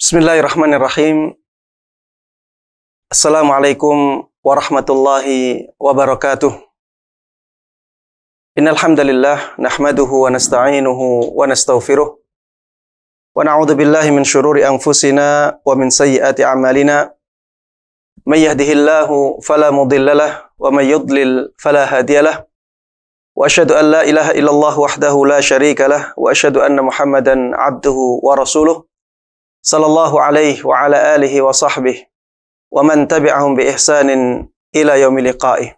Bismillahirrahmanirrahim. Assalamualaikum warahmatullahi wabarakatuh. Innal hamdalillah nahmaduhu wa nasta'inuhu wa nastaghfiruh wa na'udzu billahi min syururi anfusina wa min sayyiati a'malina. May yahdihillahu fala mudhillalah wa may yudlil fala hadiyalah. Wa asyhadu an la ilaha illallah wahdahu la syarikalah wa asyhadu anna Muhammadan 'abduhu wa rasuluh. Sallallahu alaihi wa ala alihi wa sahbihi wa man tabi'ahum bi ihsanin ila yaumil liqa'i.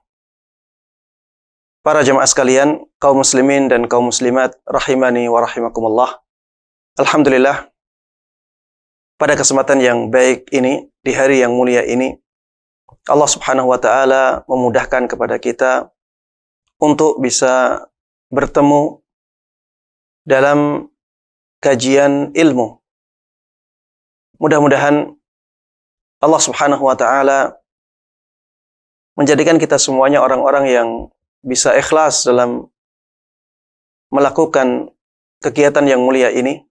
Para jemaah sekalian, kaum muslimin dan kaum muslimat rahimani wa rahimakumullah. Alhamdulillah, pada kesempatan yang baik ini, di hari yang mulia ini, Allah Subhanahu wa taala memudahkan kepada kita untuk bisa bertemu dalam kajian ilmu. Mudah-mudahan Allah Subhanahu wa taala menjadikan kita semuanya orang-orang yang bisa ikhlas dalam melakukan kegiatan yang mulia ini.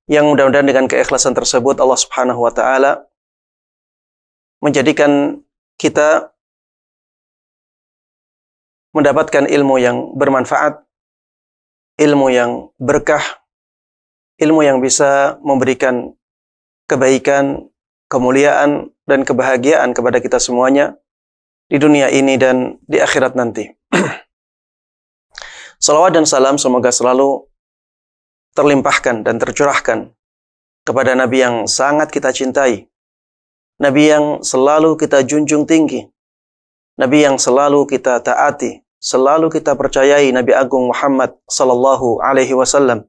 Yang mudah-mudahan dengan keikhlasan tersebut Allah Subhanahu wa taala menjadikan kita mendapatkan ilmu yang bermanfaat, ilmu yang berkah, ilmu yang bisa memberikan kebaikan, kemuliaan, dan kebahagiaan kepada kita semuanya di dunia ini dan di akhirat nanti. Salawat dan salam semoga selalu terlimpahkan dan tercurahkan kepada Nabi yang sangat kita cintai, Nabi yang selalu kita junjung tinggi, Nabi yang selalu kita taati, selalu kita percayai, Nabi Agung Muhammad sallallahu alaihi wasallam.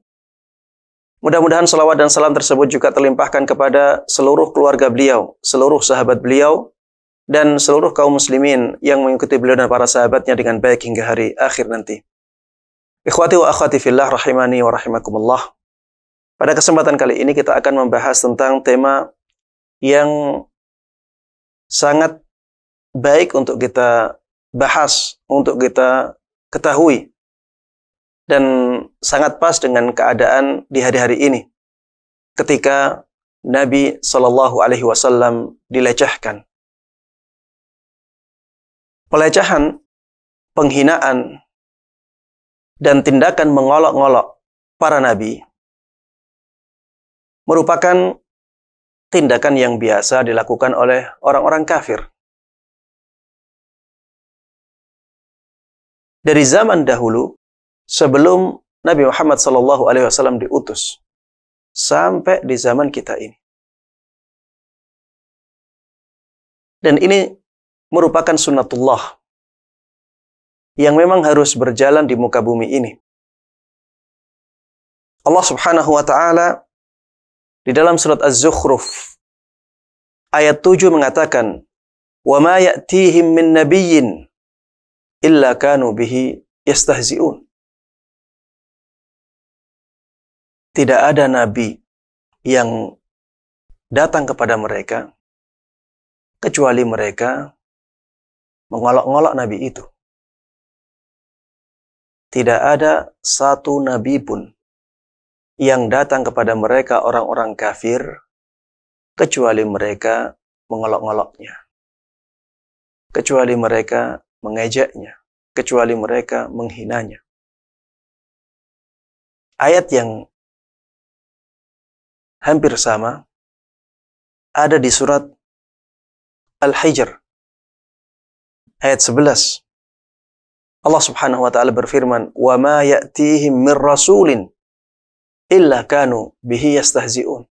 Mudah-mudahan salawat dan salam tersebut juga terlimpahkan kepada seluruh keluarga beliau, seluruh sahabat beliau, dan seluruh kaum muslimin yang mengikuti beliau dan para sahabatnya dengan baik hingga hari akhir nanti. Ikhwati wa akhwati fillah rahimani wa rahimakumullah. Pada kesempatan kali ini kita akan membahas tentang tema yang sangat baik untuk kita bahas, untuk kita ketahui, dan sangat pas dengan keadaan di hari-hari ini ketika Nabi Shallallahu Alaihi Wasallam dilecehkan. Pelecehan, penghinaan, dan tindakan mengolok-ngolok para nabi merupakan tindakan yang biasa dilakukan oleh orang-orang kafir. Dari zaman dahulu, sebelum Nabi Muhammad SAW diutus, sampai di zaman kita ini. Dan ini merupakan sunnatullah yang memang harus berjalan di muka bumi ini. Allah Subhanahu wa taala di dalam surat Az-Zukhruf ayat 7 mengatakan, "Wa ma ya'tihim min nabiyyin illa kanu bihi yastahzi'un." Tidak ada nabi yang datang kepada mereka kecuali mereka mengolok-ngolok nabi itu. Tidak ada satu nabi pun yang datang kepada mereka orang-orang kafir kecuali mereka mengolok-ngoloknya, kecuali mereka mengejeknya, kecuali mereka menghinanya. Ayat yang hampir sama ada di surat Al-Hijr ayat 11. Allah Subhanahu wa taala berfirman, "Wa ma ya'tihim min rasulin illa kanu bihi yastahzi'un."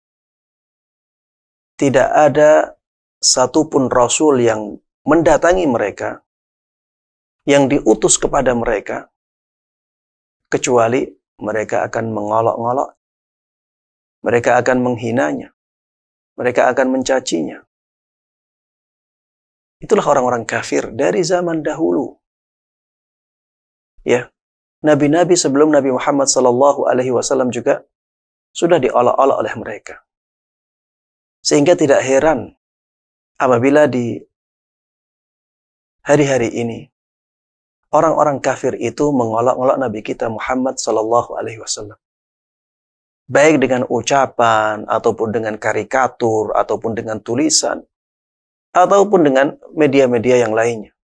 Tidak ada satupun rasul yang mendatangi mereka, yang diutus kepada mereka, kecuali mereka akan mengolok-ngolok, mereka akan menghinanya, mereka akan mencacinya. Itulah orang-orang kafir dari zaman dahulu. Ya, nabi-nabi sebelum Nabi Muhammad SAW juga sudah diolok-olok oleh mereka. Sehingga tidak heran apabila di hari-hari ini orang-orang kafir itu mengolok-ngolok Nabi kita Muhammad SAW. baik dengan ucapan, ataupun dengan karikatur, ataupun dengan tulisan, ataupun dengan media-media yang lainnya.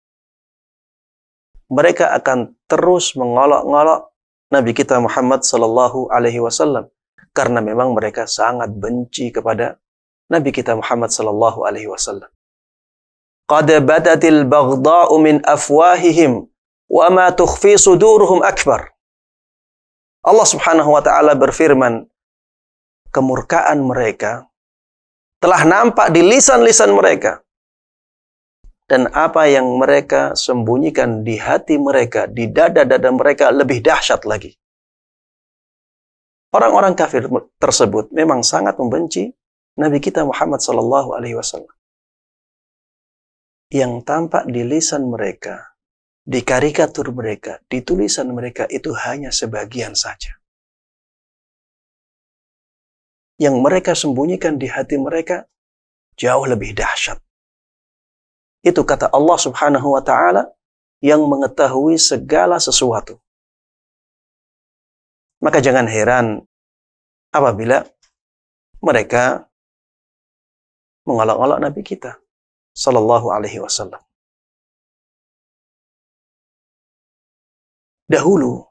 Mereka akan terus mengolok-ngolok Nabi kita Muhammad sallallahu alaihi wasallam karena memang mereka sangat benci kepada Nabi kita Muhammad sallallahu alaihi wasallam. Qad badatil baghdha'u min afwahihim wa ma tukhfi suduruhum akbar. Allah Subhanahu wa taala berfirman, kemurkaan mereka telah nampak di lisan-lisan mereka. Dan apa yang mereka sembunyikan di hati mereka, di dada-dada mereka lebih dahsyat lagi. Orang-orang kafir tersebut memang sangat membenci Nabi kita Muhammad sallallahu alaihi wasallam. Yang tampak di lisan mereka, di karikatur mereka, di tulisan mereka itu hanya sebagian saja. Yang mereka sembunyikan di hati mereka jauh lebih dahsyat. Itu kata Allah Subhanahu wa taala yang mengetahui segala sesuatu. Maka jangan heran apabila mereka mengolok-olok Nabi kita sallallahu alaihi wasallam. Dahulu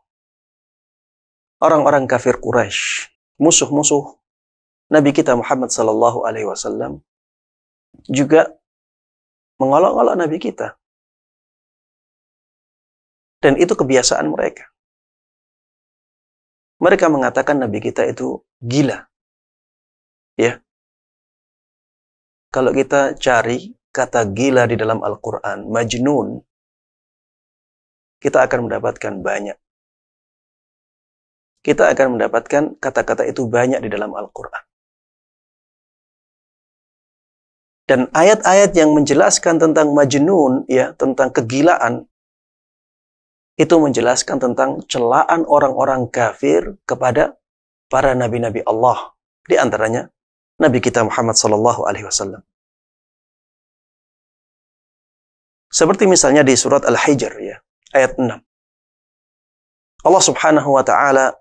orang-orang kafir Quraisy, musuh-musuh Nabi kita Muhammad sallallahu alaihi wasallam juga mengolok-olok Nabi kita. Dan itu kebiasaan mereka. Mereka mengatakan Nabi kita itu gila. Ya. Kalau kita cari kata gila di dalam Al-Quran, majnun, kita akan mendapatkan banyak. Kita akan mendapatkan kata-kata itu banyak di dalam Al-Quran. Dan ayat-ayat yang menjelaskan tentang majnun, ya, tentang kegilaan, itu menjelaskan tentang celaan orang-orang kafir kepada para nabi-nabi Allah. Di antaranya Nabi kita Muhammad sallallahu alaihi wasallam. Seperti misalnya di surat Al-Hijr, ya, ayat 6. Allah Subhanahu wa taala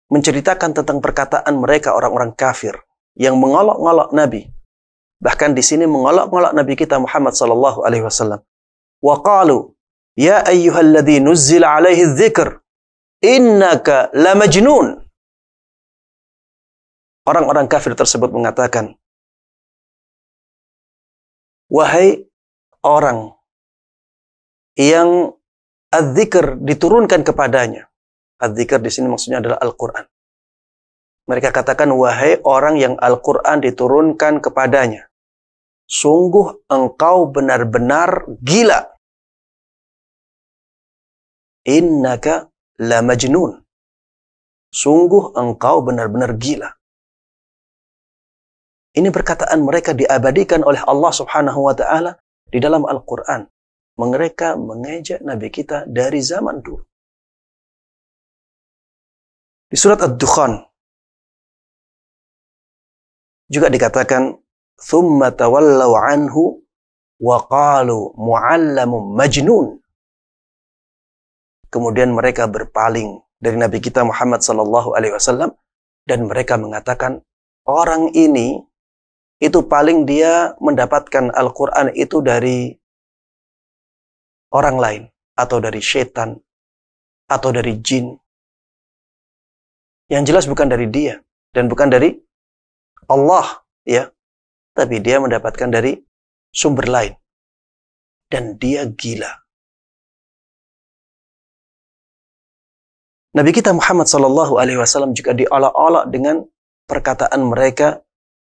menceritakan tentang perkataan mereka orang-orang kafir yang mengolok-ngolok Nabi. Bahkan di sini mengolok-ngolok Nabi kita Muhammad sallallahu alaihi wasallam. Wa qalu ya ayyuhalladzi nuzzila alaihi dzikr innaka lamajnun. Orang-orang kafir tersebut mengatakan, wahai orang yang adz-dzikr diturunkan kepadanya. Adz-dzikr di sini maksudnya adalah Al-Qur'an. Mereka katakan, wahai orang yang Al-Quran diturunkan kepadanya, sungguh engkau benar-benar gila. Innaka la majnun. Sungguh engkau benar-benar gila. Ini perkataan mereka diabadikan oleh Allah Subhanahu wa taala di dalam Al-Quran. Mereka mengejek Nabi kita dari zaman dulu. Di surat Ad-Dukhan juga dikatakan, thumma tawallaw anhu wa qalu mu'allamun majnun. Kemudian mereka berpaling dari Nabi kita Muhammad sallallahu alaihi wasallam dan mereka mengatakan, orang ini itu paling dia mendapatkan Al-Qur'an itu dari orang lain atau dari setan atau dari jin. Yang jelas bukan dari dia dan bukan dari Allah, ya, tapi dia mendapatkan dari sumber lain. Dan dia gila. Nabi kita Muhammad sallallahu alaihi wasallam juga diolok-olok dengan perkataan mereka,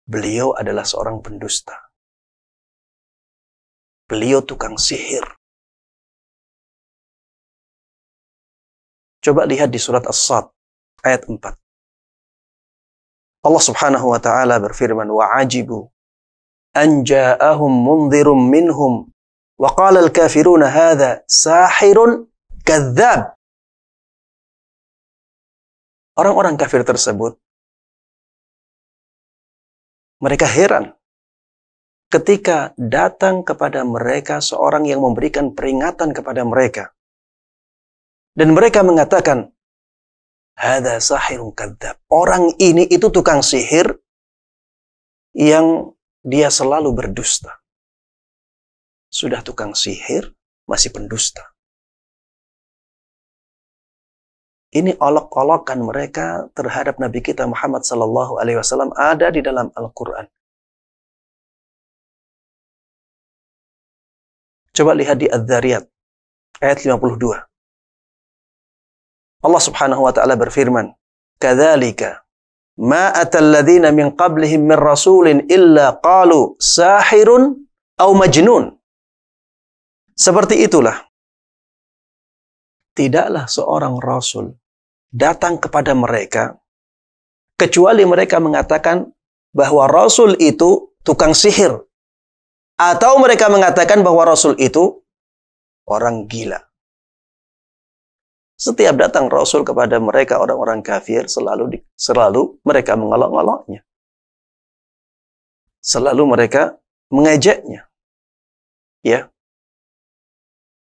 beliau adalah seorang pendusta. Beliau tukang sihir. Coba lihat di surat As-Sad ayat 4. Allah Subhanahu wa taala berfirman, wa ajibu an ja'ahum mundhirum minhum wa qala al-kafiruna hadza sahirun kadzdzab. Orang-orang kafir tersebut mereka heran ketika datang kepada mereka seorang yang memberikan peringatan kepada mereka. Dan mereka mengatakan, Hadza sahirun kadzdzab. Orang ini itu tukang sihir yang dia selalu berdusta. Sudah tukang sihir, masih pendusta. Ini olok-olokan mereka terhadap Nabi kita Muhammad sallallahu alaihi wasallam ada di dalam Al-Qur'an. Coba lihat di Adz-Dzariyat ayat 52. Allah Subhanahu wa taala berfirman, "Kadzalika ma atal ladzina min qablihim min rasulin illa qalu sahirun aw majnun." Seperti itulah, tidaklah seorang rasul datang kepada mereka kecuali mereka mengatakan bahwa rasul itu tukang sihir, atau mereka mengatakan bahwa rasul itu orang gila. Setiap datang rasul kepada mereka orang-orang kafir selalu mereka mengolok-oloknya. Selalu mereka mengejeknya. Ya.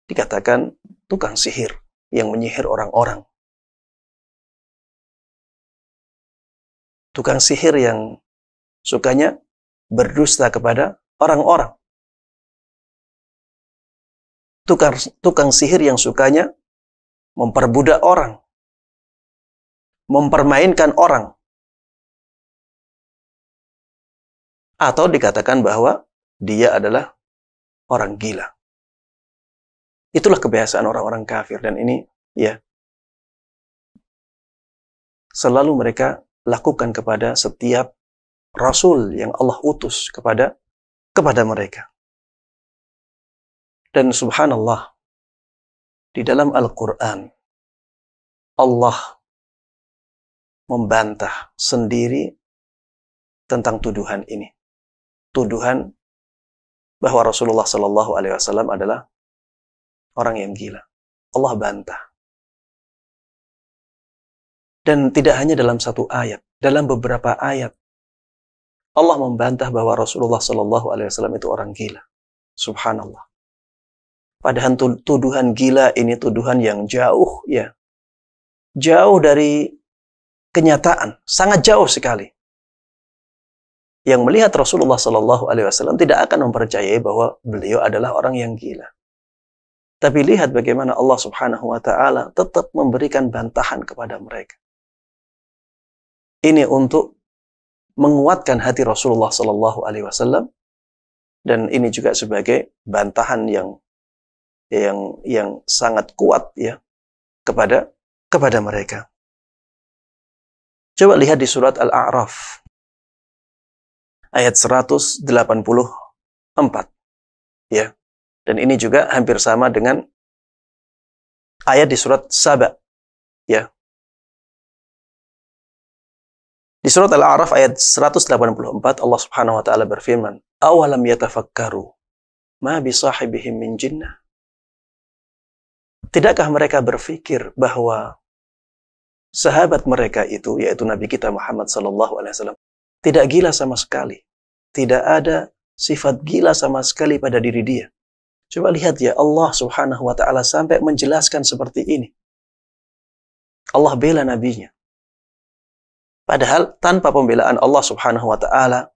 Dikatakan tukang sihir yang menyihir orang-orang. Tukang sihir yang sukanya berdusta kepada orang-orang. Tukang sihir yang sukanya memperbudak orang, mempermainkan orang. Atau dikatakan bahwa dia adalah orang gila. Itulah kebiasaan orang-orang kafir, dan ini ya selalu mereka lakukan kepada setiap rasul yang Allah utus kepada mereka. Dan subhanallah, di dalam Al-Quran Allah membantah sendiri tentang tuduhan ini. Tuduhan bahwa Rasulullah Sallallahu Alaihi Wasallam adalah orang yang gila. Allah bantah. Dan tidak hanya dalam satu ayat, dalam beberapa ayat Allah membantah bahwa Rasulullah Sallallahu Alaihi Wasallam itu orang gila. Subhanallah. Padahal tuduhan gila ini tuduhan yang jauh, ya, jauh dari kenyataan, sangat jauh sekali. Yang melihat Rasulullah Sallallahu Alaihi Wasallam tidak akan mempercayai bahwa beliau adalah orang yang gila. Tapi lihat bagaimana Allah Subhanahu Wa Taala tetap memberikan bantahan kepada mereka. Ini untuk menguatkan hati Rasulullah Sallallahu Alaihi Wasallam, dan ini juga sebagai bantahan yang sangat kuat ya kepada mereka. Coba lihat di surat Al-A'raf ayat 184 ya. Dan ini juga hampir sama dengan ayat di surat Saba ya. Di surat Al-A'raf ayat 184 Allah Subhanahu wa taala berfirman, "Awalam yatafakkaru ma bi sahibihim min jinnah." Tidakkah mereka berpikir bahwa sahabat mereka itu, yaitu Nabi kita Muhammad sallallahu alaihi wasallam, tidak gila sama sekali. Tidak ada sifat gila sama sekali pada diri dia. Coba lihat ya, Allah Subhanahu wa taala sampai menjelaskan seperti ini. Allah bela nabinya. Padahal tanpa pembelaan Allah Subhanahu wa taala,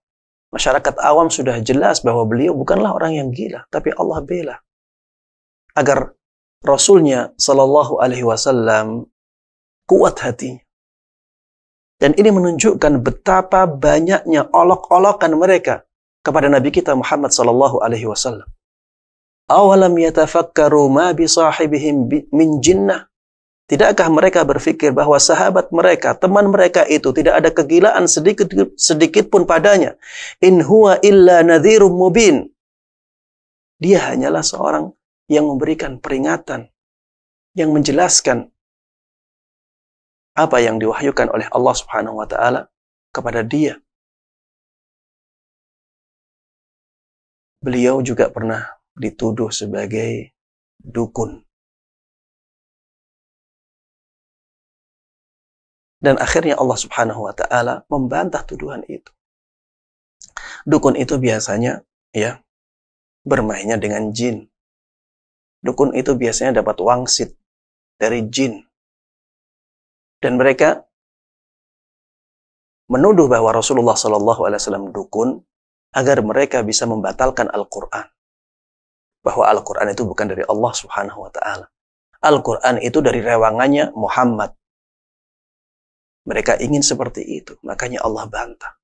masyarakat awam sudah jelas bahwa beliau bukanlah orang yang gila, tapi Allah bela agar Rasulnya Sallallahu Alaihi Wasallam kuat hatinya. Dan ini menunjukkan betapa banyaknya olok-olokan mereka kepada Nabi kita Muhammad Sallallahu Alaihi Wasallam. Awalam yatafakkaru ma bi sahibihim min jinnah. Tidakkah mereka berpikir bahwa sahabat mereka, teman mereka itu tidak ada kegilaan sedikit pun padanya. In huwa illa nadhirum mubin. Dia hanyalah seorang yang memberikan peringatan, yang menjelaskan apa yang diwahyukan oleh Allah Subhanahu wa taala kepada dia. Beliau juga pernah dituduh sebagai dukun. Dan akhirnya Allah Subhanahu wa taala membantah tuduhan itu. Dukun itu biasanya ya bermainnya dengan jin. Dukun itu biasanya dapat wangsit dari jin. Dan mereka menuduh bahwa Rasulullah SAW dukun agar mereka bisa membatalkan Al-Quran. Bahwa Al-Quran itu bukan dari Allah Subhanahu wa Ta'ala. Al-Quran itu dari rewangannya Muhammad. Mereka ingin seperti itu, makanya Allah bantah.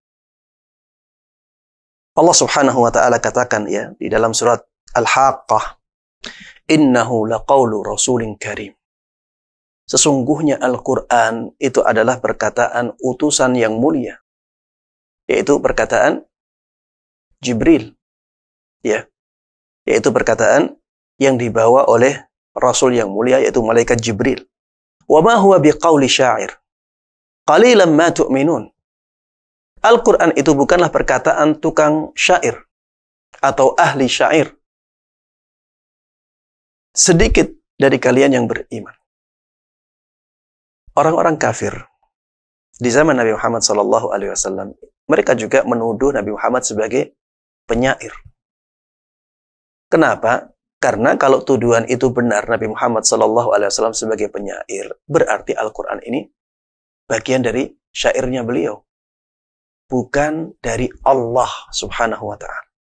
Allah Subhanahu wa Ta'ala katakan ya di dalam surat Al-Haqqah, innahu laqawlu rasulin karim. Sesungguhnya Al-Quran itu adalah perkataan utusan yang mulia, yaitu perkataan Jibril, ya, yaitu perkataan yang dibawa oleh Rasul yang mulia, yaitu malaikat Jibril. Wa ma huwa biqauli syair, qalilan ma tu'minun. Al-Quran itu bukanlah perkataan tukang syair atau ahli syair. Sedikit dari kalian yang beriman. Orang-orang kafir di zaman Nabi Muhammad SAW, mereka juga menuduh Nabi Muhammad sebagai penyair. Kenapa? Karena kalau tuduhan itu benar, Nabi Muhammad SAW sebagai penyair, berarti Al-Quran ini bagian dari syairnya beliau, bukan dari Allah Subhanahu wa Ta'ala.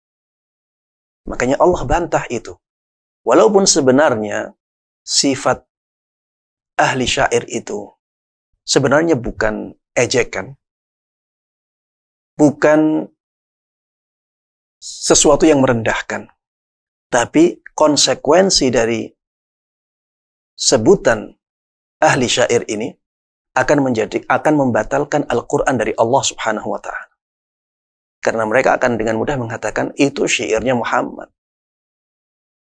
Makanya Allah bantah itu. Walaupun sebenarnya sifat ahli syair itu sebenarnya bukan ejekan, bukan sesuatu yang merendahkan, tapi konsekuensi dari sebutan ahli syair ini akan membatalkan Al-Quran dari Allah Subhanahu wa Ta'ala. Karena mereka akan dengan mudah mengatakan itu syairnya Muhammad.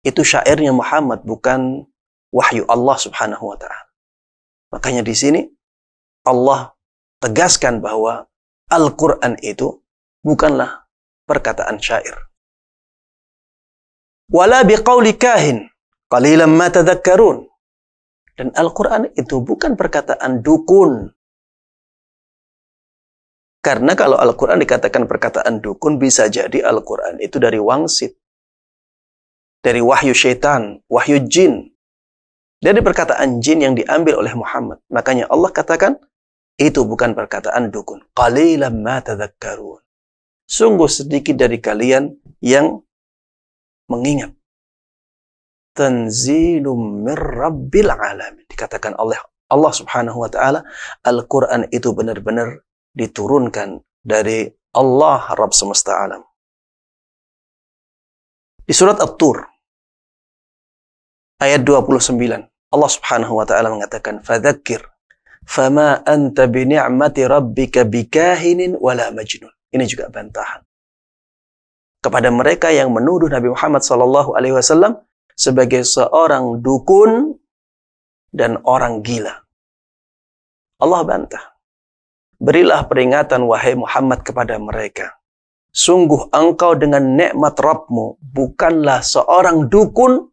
Itu syairnya Muhammad, bukan wahyu Allah Subhanahu wa Ta'ala. Makanya di sini Allah tegaskan bahwa Al-Quran itu bukanlah perkataan syair. Wala biqauli kahin, qalilan ma tadhakkarun. Dan Al-Quran itu bukan perkataan dukun. Karena kalau Al-Quran dikatakan perkataan dukun, bisa jadi Al-Quran itu dari wangsit, dari wahyu syaitan, wahyu jin, dari perkataan jin yang diambil oleh Muhammad. Makanya Allah katakan, itu bukan perkataan dukun. Qalilan ma tadhakkarun. Sungguh sedikit dari kalian yang mengingat. Tanzilum mir rabbil alamin. Dikatakan oleh Allah Subhanahu wa Ta'ala, Al-Quran itu benar-benar diturunkan dari Allah Rabb semesta alam. Di surat At-Tur ayat 29, Allah Subhanahu wa Ta'ala mengatakan, fadzakir fama anta bini'mati rabbika bikahinin wala majnun. Ini juga bantahan kepada mereka yang menuduh Nabi Muhammad SAW sebagai seorang dukun dan orang gila. Allah bantah. Berilah peringatan wahai Muhammad kepada mereka. Sungguh engkau dengan nikmat Rabbmu bukanlah seorang dukun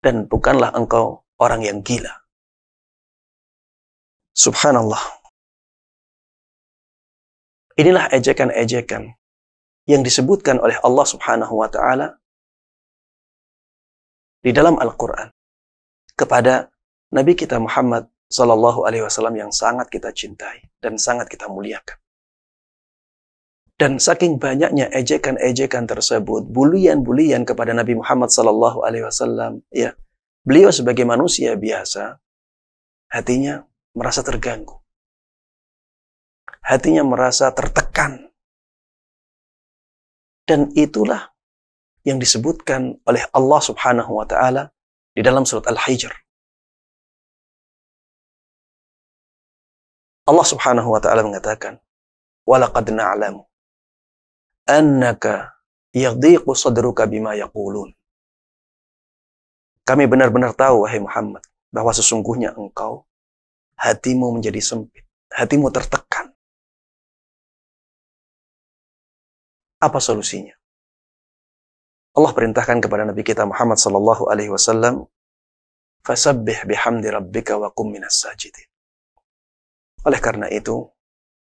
dan bukanlah engkau orang yang gila. Subhanallah. Inilah ejekan-ejekan yang disebutkan oleh Allah Subhanahu wa Ta'ala di dalam Al-Quran kepada Nabi kita Muhammad Sallallahu Alaihi Wasallam yang sangat kita cintai dan sangat kita muliakan. Dan saking banyaknya ejekan-ejekan tersebut, bulian-bulian kepada Nabi Muhammad Sallallahu Alaihi Wasallam, ya, beliau sebagai manusia biasa, hatinya merasa terganggu, hatinya merasa tertekan, dan itulah yang disebutkan oleh Allah Subhanahu wa Ta'ala di dalam surat Al-Hijr. Allah Subhanahu wa Ta'ala mengatakan, "Walaqad na'lamu annaka yadhiqu sadruka bima yaqulun." Kami benar-benar tahu wahai Muhammad bahwa sesungguhnya engkau hatimu menjadi sempit, hatimu tertekan. Apa solusinya? Allah perintahkan kepada Nabi kita Muhammad sallallahu alaihi wasallam, "Fasabbih bihamdi rabbika wa qum minas sajidin." Oleh karena itu,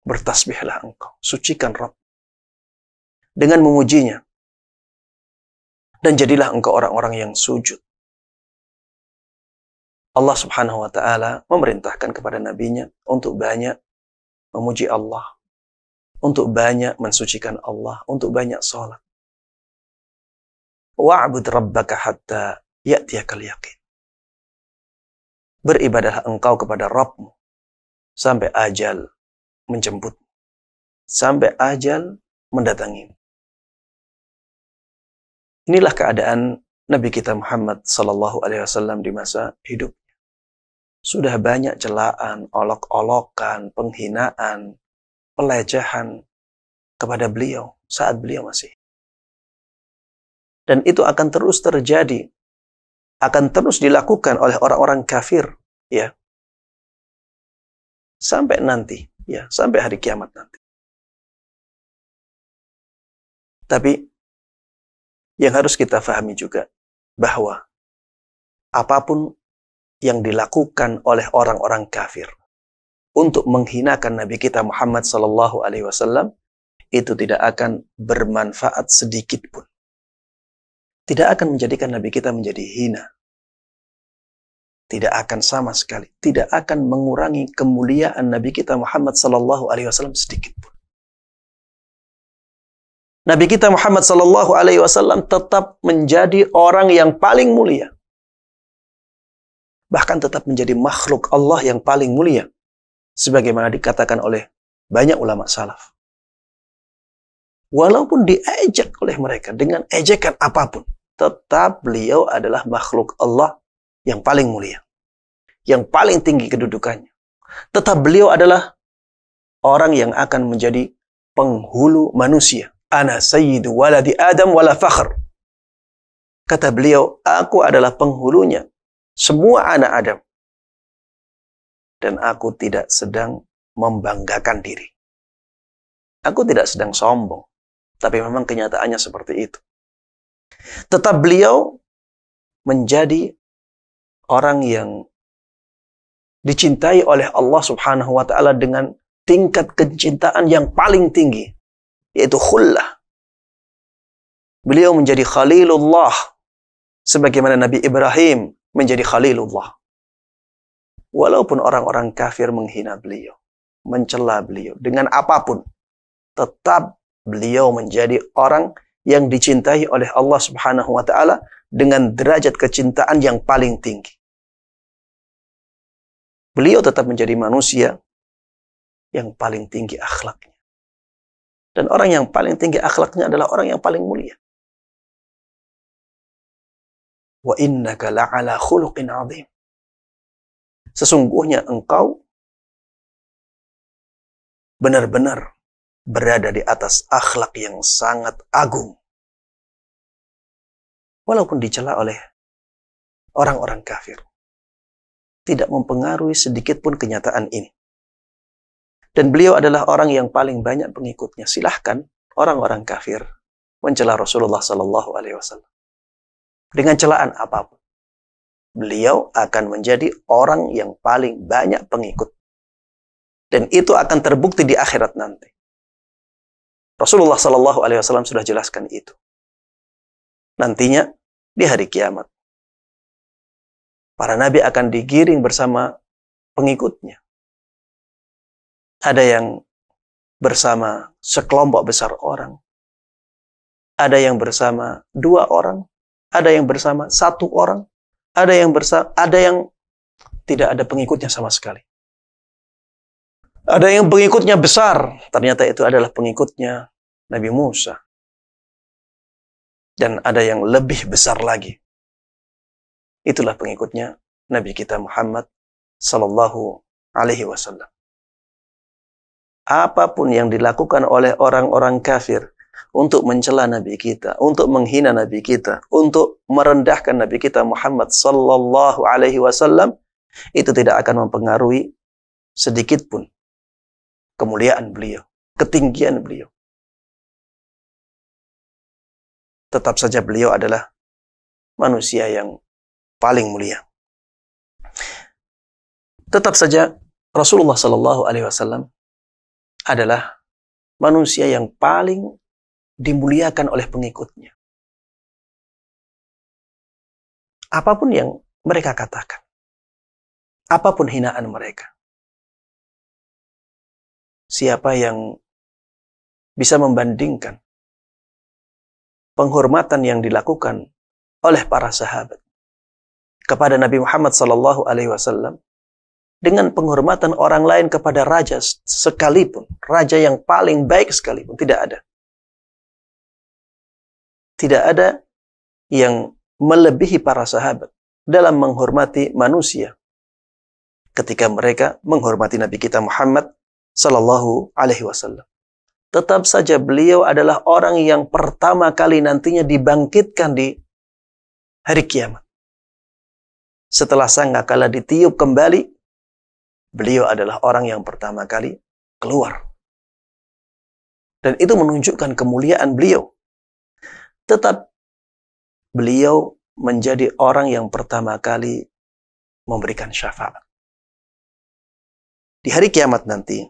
bertasbihlah engkau, sucikan Rabb dengan memujinya, dan jadilah engkau orang-orang yang sujud. Allah Subhanahu wa Ta'ala memerintahkan kepada nabinya untuk banyak memuji Allah, untuk banyak mensucikan Allah, untuk banyak sholat. Wa'bud rabbaka hatta ya'tiyakal yaqin. Beribadahlah engkau kepada Rabbmu sampai ajal menjemput, sampai ajal mendatangi. Inilah keadaan Nabi kita Muhammad sallallahu alaihi wasallam di masa hidup. Sudah banyak celaan, olok-olokan, penghinaan, pelecehan kepada beliau saat beliau masih. Dan itu akan terus terjadi, akan terus dilakukan oleh orang-orang kafir, ya. Sampai nanti, ya, sampai hari kiamat nanti. Tapi yang harus kita pahami juga bahwa apapun yang dilakukan oleh orang-orang kafir untuk menghinakan Nabi kita Muhammad sallallahu alaihi wasallam itu tidak akan bermanfaat sedikit pun. Tidak akan menjadikan Nabi kita menjadi hina. Tidak akan sama sekali. Tidak akan mengurangi kemuliaan Nabi kita Muhammad sallallahu alaihi wasallam sedikit pun. Nabi kita Muhammad sallallahu alaihi wasallam tetap menjadi orang yang paling mulia. Bahkan tetap menjadi makhluk Allah yang paling mulia. Sebagaimana dikatakan oleh banyak ulama salaf. Walaupun diejek oleh mereka dengan ejekan apapun, tetap beliau adalah makhluk Allah yang paling mulia. Yang paling tinggi kedudukannya. Tetap beliau adalah orang yang akan menjadi penghulu manusia. Ana sayyidu waladi Adam wala fakhr. Kata beliau, aku adalah penghulunya semua anak Adam. Dan aku tidak sedang membanggakan diri. Aku tidak sedang sombong. Tapi memang kenyataannya seperti itu. Tetap beliau menjadi orang yang dicintai oleh Allah Subhanahu wa Ta'ala dengan tingkat kecintaan yang paling tinggi, yaitu khullah. Beliau menjadi Khalilullah sebagaimana Nabi Ibrahim menjadi Khalilullah. Walaupun orang-orang kafir menghina beliau, mencela beliau dengan apapun, tetap beliau menjadi orang yang dicintai oleh Allah Subhanahu wa Ta'ala dengan derajat kecintaan yang paling tinggi. Beliau tetap menjadi manusia yang paling tinggi akhlaknya. Dan orang yang paling tinggi akhlaknya adalah orang yang paling mulia. Wa innaka la'ala khuluqin 'adzim. Sesungguhnya engkau benar-benar berada di atas akhlak yang sangat agung. Walaupun dicela oleh orang-orang kafir. Tidak mempengaruhi sedikit pun kenyataan ini. Dan beliau adalah orang yang paling banyak pengikutnya. Silahkan orang-orang kafir mencela Rasulullah sallallahu alaihi wasallam. Dengan celaan apapun. Beliau akan menjadi orang yang paling banyak pengikut. Dan itu akan terbukti di akhirat nanti. Rasulullah sallallahu alaihi wasallam sudah jelaskan itu. Nantinya di hari kiamat. Para nabi akan digiring bersama pengikutnya. Ada yang bersama sekelompok besar orang. Ada yang bersama 2 orang. Ada yang bersama 1 orang. Ada yang tidak ada pengikutnya sama sekali. Ada yang pengikutnya besar. Ternyata itu adalah pengikutnya Nabi Musa. Dan ada yang lebih besar lagi. Itulah pengikutnya Nabi kita Muhammad sallallahu alaihi wasallam. Apapun yang dilakukan oleh orang-orang kafir untuk mencela Nabi kita, untuk menghina Nabi kita, untuk merendahkan Nabi kita Muhammad sallallahu alaihi wasallam, itu tidak akan mempengaruhi sedikit pun kemuliaan beliau, ketinggian beliau. Tetap saja beliau adalah manusia yang paling mulia. Tetap saja Rasulullah sallallahu alaihi wasallam adalah manusia yang paling dimuliakan oleh pengikutnya. Apapun yang mereka katakan, apapun hinaan mereka. Siapa yang bisa membandingkan penghormatan yang dilakukan oleh para sahabat kepada Nabi Muhammad SAW dengan penghormatan orang lain kepada raja sekalipun, raja yang paling baik sekalipun, tidak ada. Tidak ada yang melebihi para sahabat dalam menghormati manusia ketika mereka menghormati Nabi kita Muhammad SAW. Tetap saja beliau adalah orang yang pertama kali nantinya dibangkitkan di hari kiamat. Setelah sangkakala ditiup kembali, beliau adalah orang yang pertama kali keluar. Dan itu menunjukkan kemuliaan beliau. Tetap beliau menjadi orang yang pertama kali memberikan syafaat. Di hari kiamat nanti,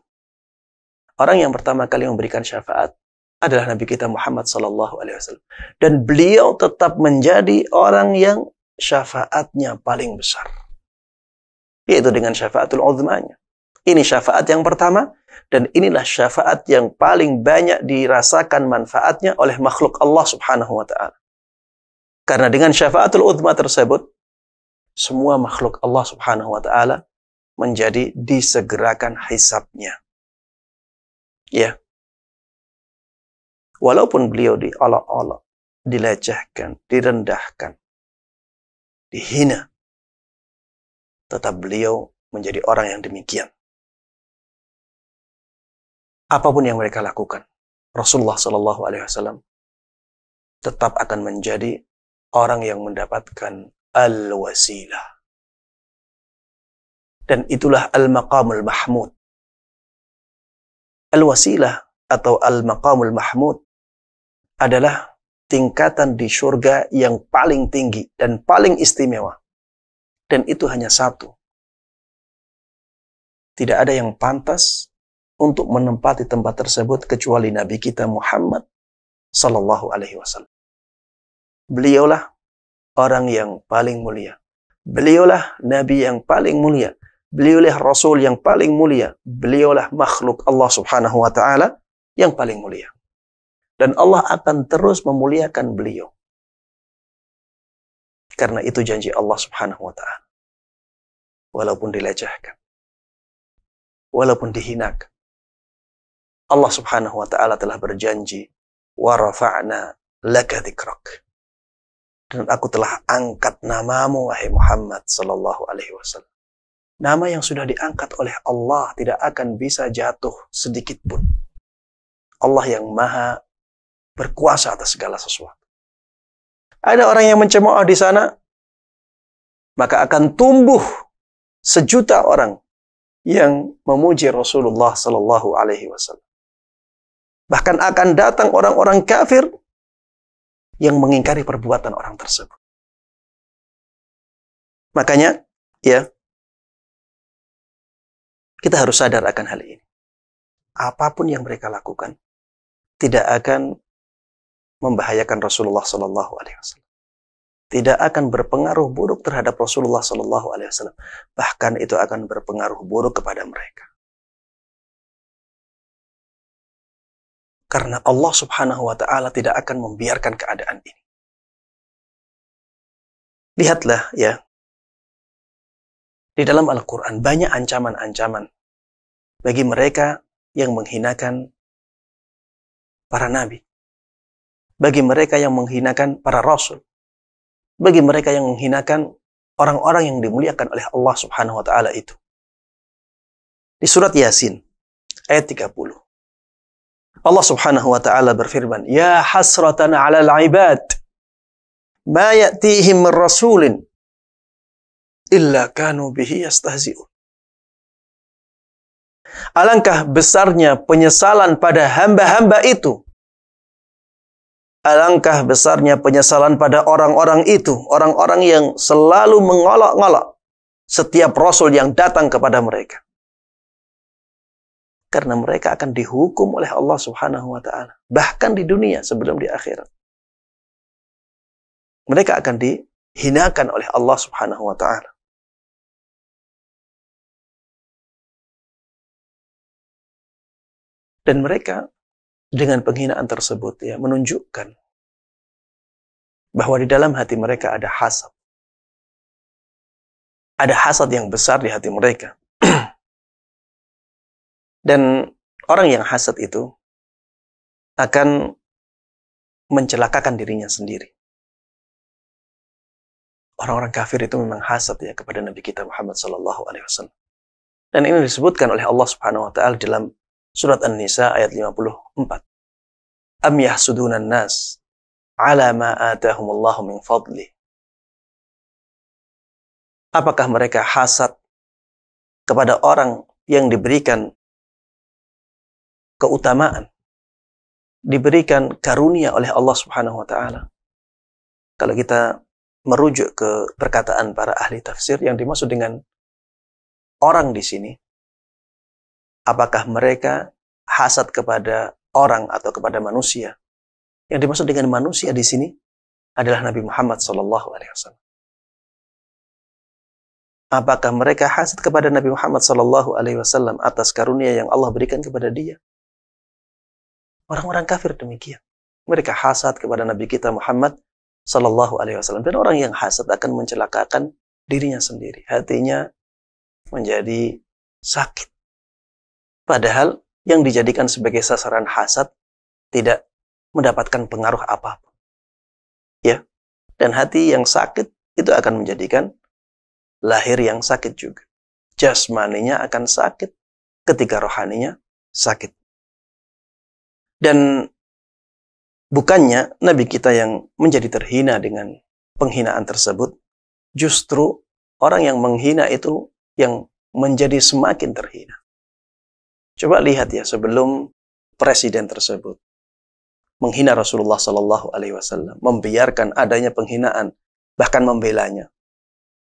orang yang pertama kali memberikan syafaat adalah Nabi kita Muhammad SAW. Dan beliau tetap menjadi orang yang syafaatnya paling besar. Yaitu dengan syafaatul uzmanya. Ini syafaat yang pertama, dan inilah syafaat yang paling banyak dirasakan manfaatnya oleh makhluk Allah Subhanahu wa Ta'ala. Karena dengan syafaatul uzma tersebut, semua makhluk Allah Subhanahu wa Ta'ala menjadi disegerakan hisabnya. Ya. Walaupun beliau diolok-olok, dilecehkan, direndahkan, dihina, tetap beliau menjadi orang yang demikian. Apapun yang mereka lakukan, Rasulullah SAW tetap akan menjadi orang yang mendapatkan al-wasilah. Dan itulah al-maqamul mahmud. Al-wasilah atau al-maqamul mahmud adalah tingkatan di surga yang paling tinggi dan paling istimewa. Dan itu hanya satu. Tidak ada yang pantas untuk menempati tempat tersebut kecuali Nabi kita Muhammad sallallahu alaihi wasallam. Beliaulah orang yang paling mulia. Beliaulah Nabi yang paling mulia. Beliaulah Rasul yang paling mulia. Beliaulah makhluk Allah Subhanahu wa Ta'ala yang paling mulia. Dan Allah akan terus memuliakan beliau. Karena itu janji Allah Subhanahu wa Ta'ala. Walaupun dilecehkan, walaupun dihinakan, Allah Subhanahu wa Ta'ala telah berjanji, wa rafa'na laka dzikrak. Dan aku telah angkat namamu, wahai Muhammad sallallahu alaihi wasallam. Nama yang sudah diangkat oleh Allah tidak akan bisa jatuh sedikit pun. Allah yang maha berkuasa atas segala sesuatu. Ada orang yang mencemooh di sana, maka akan tumbuh sejuta orang yang memuji Rasulullah sallallahu alaihi wasallam. Bahkan akan datang orang-orang kafir yang mengingkari perbuatan orang tersebut. Makanya, ya, kita harus sadar akan hal ini. Apapun yang mereka lakukan tidak akan membahayakan Rasulullah sallallahu alaihi wasallam. Tidak akan berpengaruh buruk terhadap Rasulullah sallallahu alaihi wasallam. Bahkan itu akan berpengaruh buruk kepada mereka. Karena Allah Subhanahu wa Ta'ala tidak akan membiarkan keadaan ini. Lihatlah ya, di dalam Al-Quran banyak ancaman-ancaman bagi mereka yang menghinakan para nabi, bagi mereka yang menghinakan para rasul, bagi mereka yang menghinakan orang-orang yang dimuliakan oleh Allah Subhanahu wa Ta'ala itu. Di surat Yasin ayat 30, Allah Subhanahu wa Ta'ala berfirman, "Ya hasratan 'alal 'ibad ma ya'tihim min rasulin illa kanu bihi yastahzi'un." Alangkah besarnya penyesalan pada hamba-hamba itu. Alangkah besarnya penyesalan pada orang-orang itu, orang-orang yang selalu mengolok-ngolok setiap rasul yang datang kepada mereka. Karena mereka akan dihukum oleh Allah Subhanahu wa Ta'ala. Bahkan di dunia sebelum di akhirat. Mereka akan dihinakan oleh Allah Subhanahu wa Ta'ala. Dan mereka dengan penghinaan tersebut ya menunjukkan bahwa di dalam hati mereka ada hasad. Ada hasad yang besar di hati mereka. Dan orang yang hasad itu akan mencelakakan dirinya sendiri. Orang-orang kafir itu memang hasad ya kepada Nabi kita Muhammad sallallahu alaihi wasallam. Dan ini disebutkan oleh Allah Subhanahu wa taala dalam surat An-Nisa ayat 54. Am yahsudunan nas ala ma atahumullahu min fadli. Apakah mereka hasad kepada orang yang diberikan keutamaan, diberikan karunia oleh Allah Subhanahu wa taala? Kalau kita merujuk ke perkataan para ahli tafsir, yang dimaksud dengan orang di sini, apakah mereka hasad kepada orang atau kepada manusia? Yang dimaksud dengan manusia di sini adalah Nabi Muhammad SAW. Apakah mereka hasad kepada Nabi Muhammad SAW atas karunia yang Allah berikan kepada dia? Orang-orang kafir demikian. Mereka hasad kepada Nabi kita Muhammad SAW. Dan orang yang hasad akan mencelakakan dirinya sendiri. Hatinya menjadi sakit. Padahal yang dijadikan sebagai sasaran hasad tidak mendapatkan pengaruh apapun. Ya. Dan hati yang sakit itu akan menjadikan lahir yang sakit juga. Jasmaninya akan sakit ketika rohaninya sakit. Dan bukannya Nabi kita yang menjadi terhina dengan penghinaan tersebut, justru orang yang menghina itu yang menjadi semakin terhina. Coba lihat ya, sebelum presiden tersebut menghina Rasulullah Sallallahu Alaihi Wasallam, membiarkan adanya penghinaan, bahkan membelanya.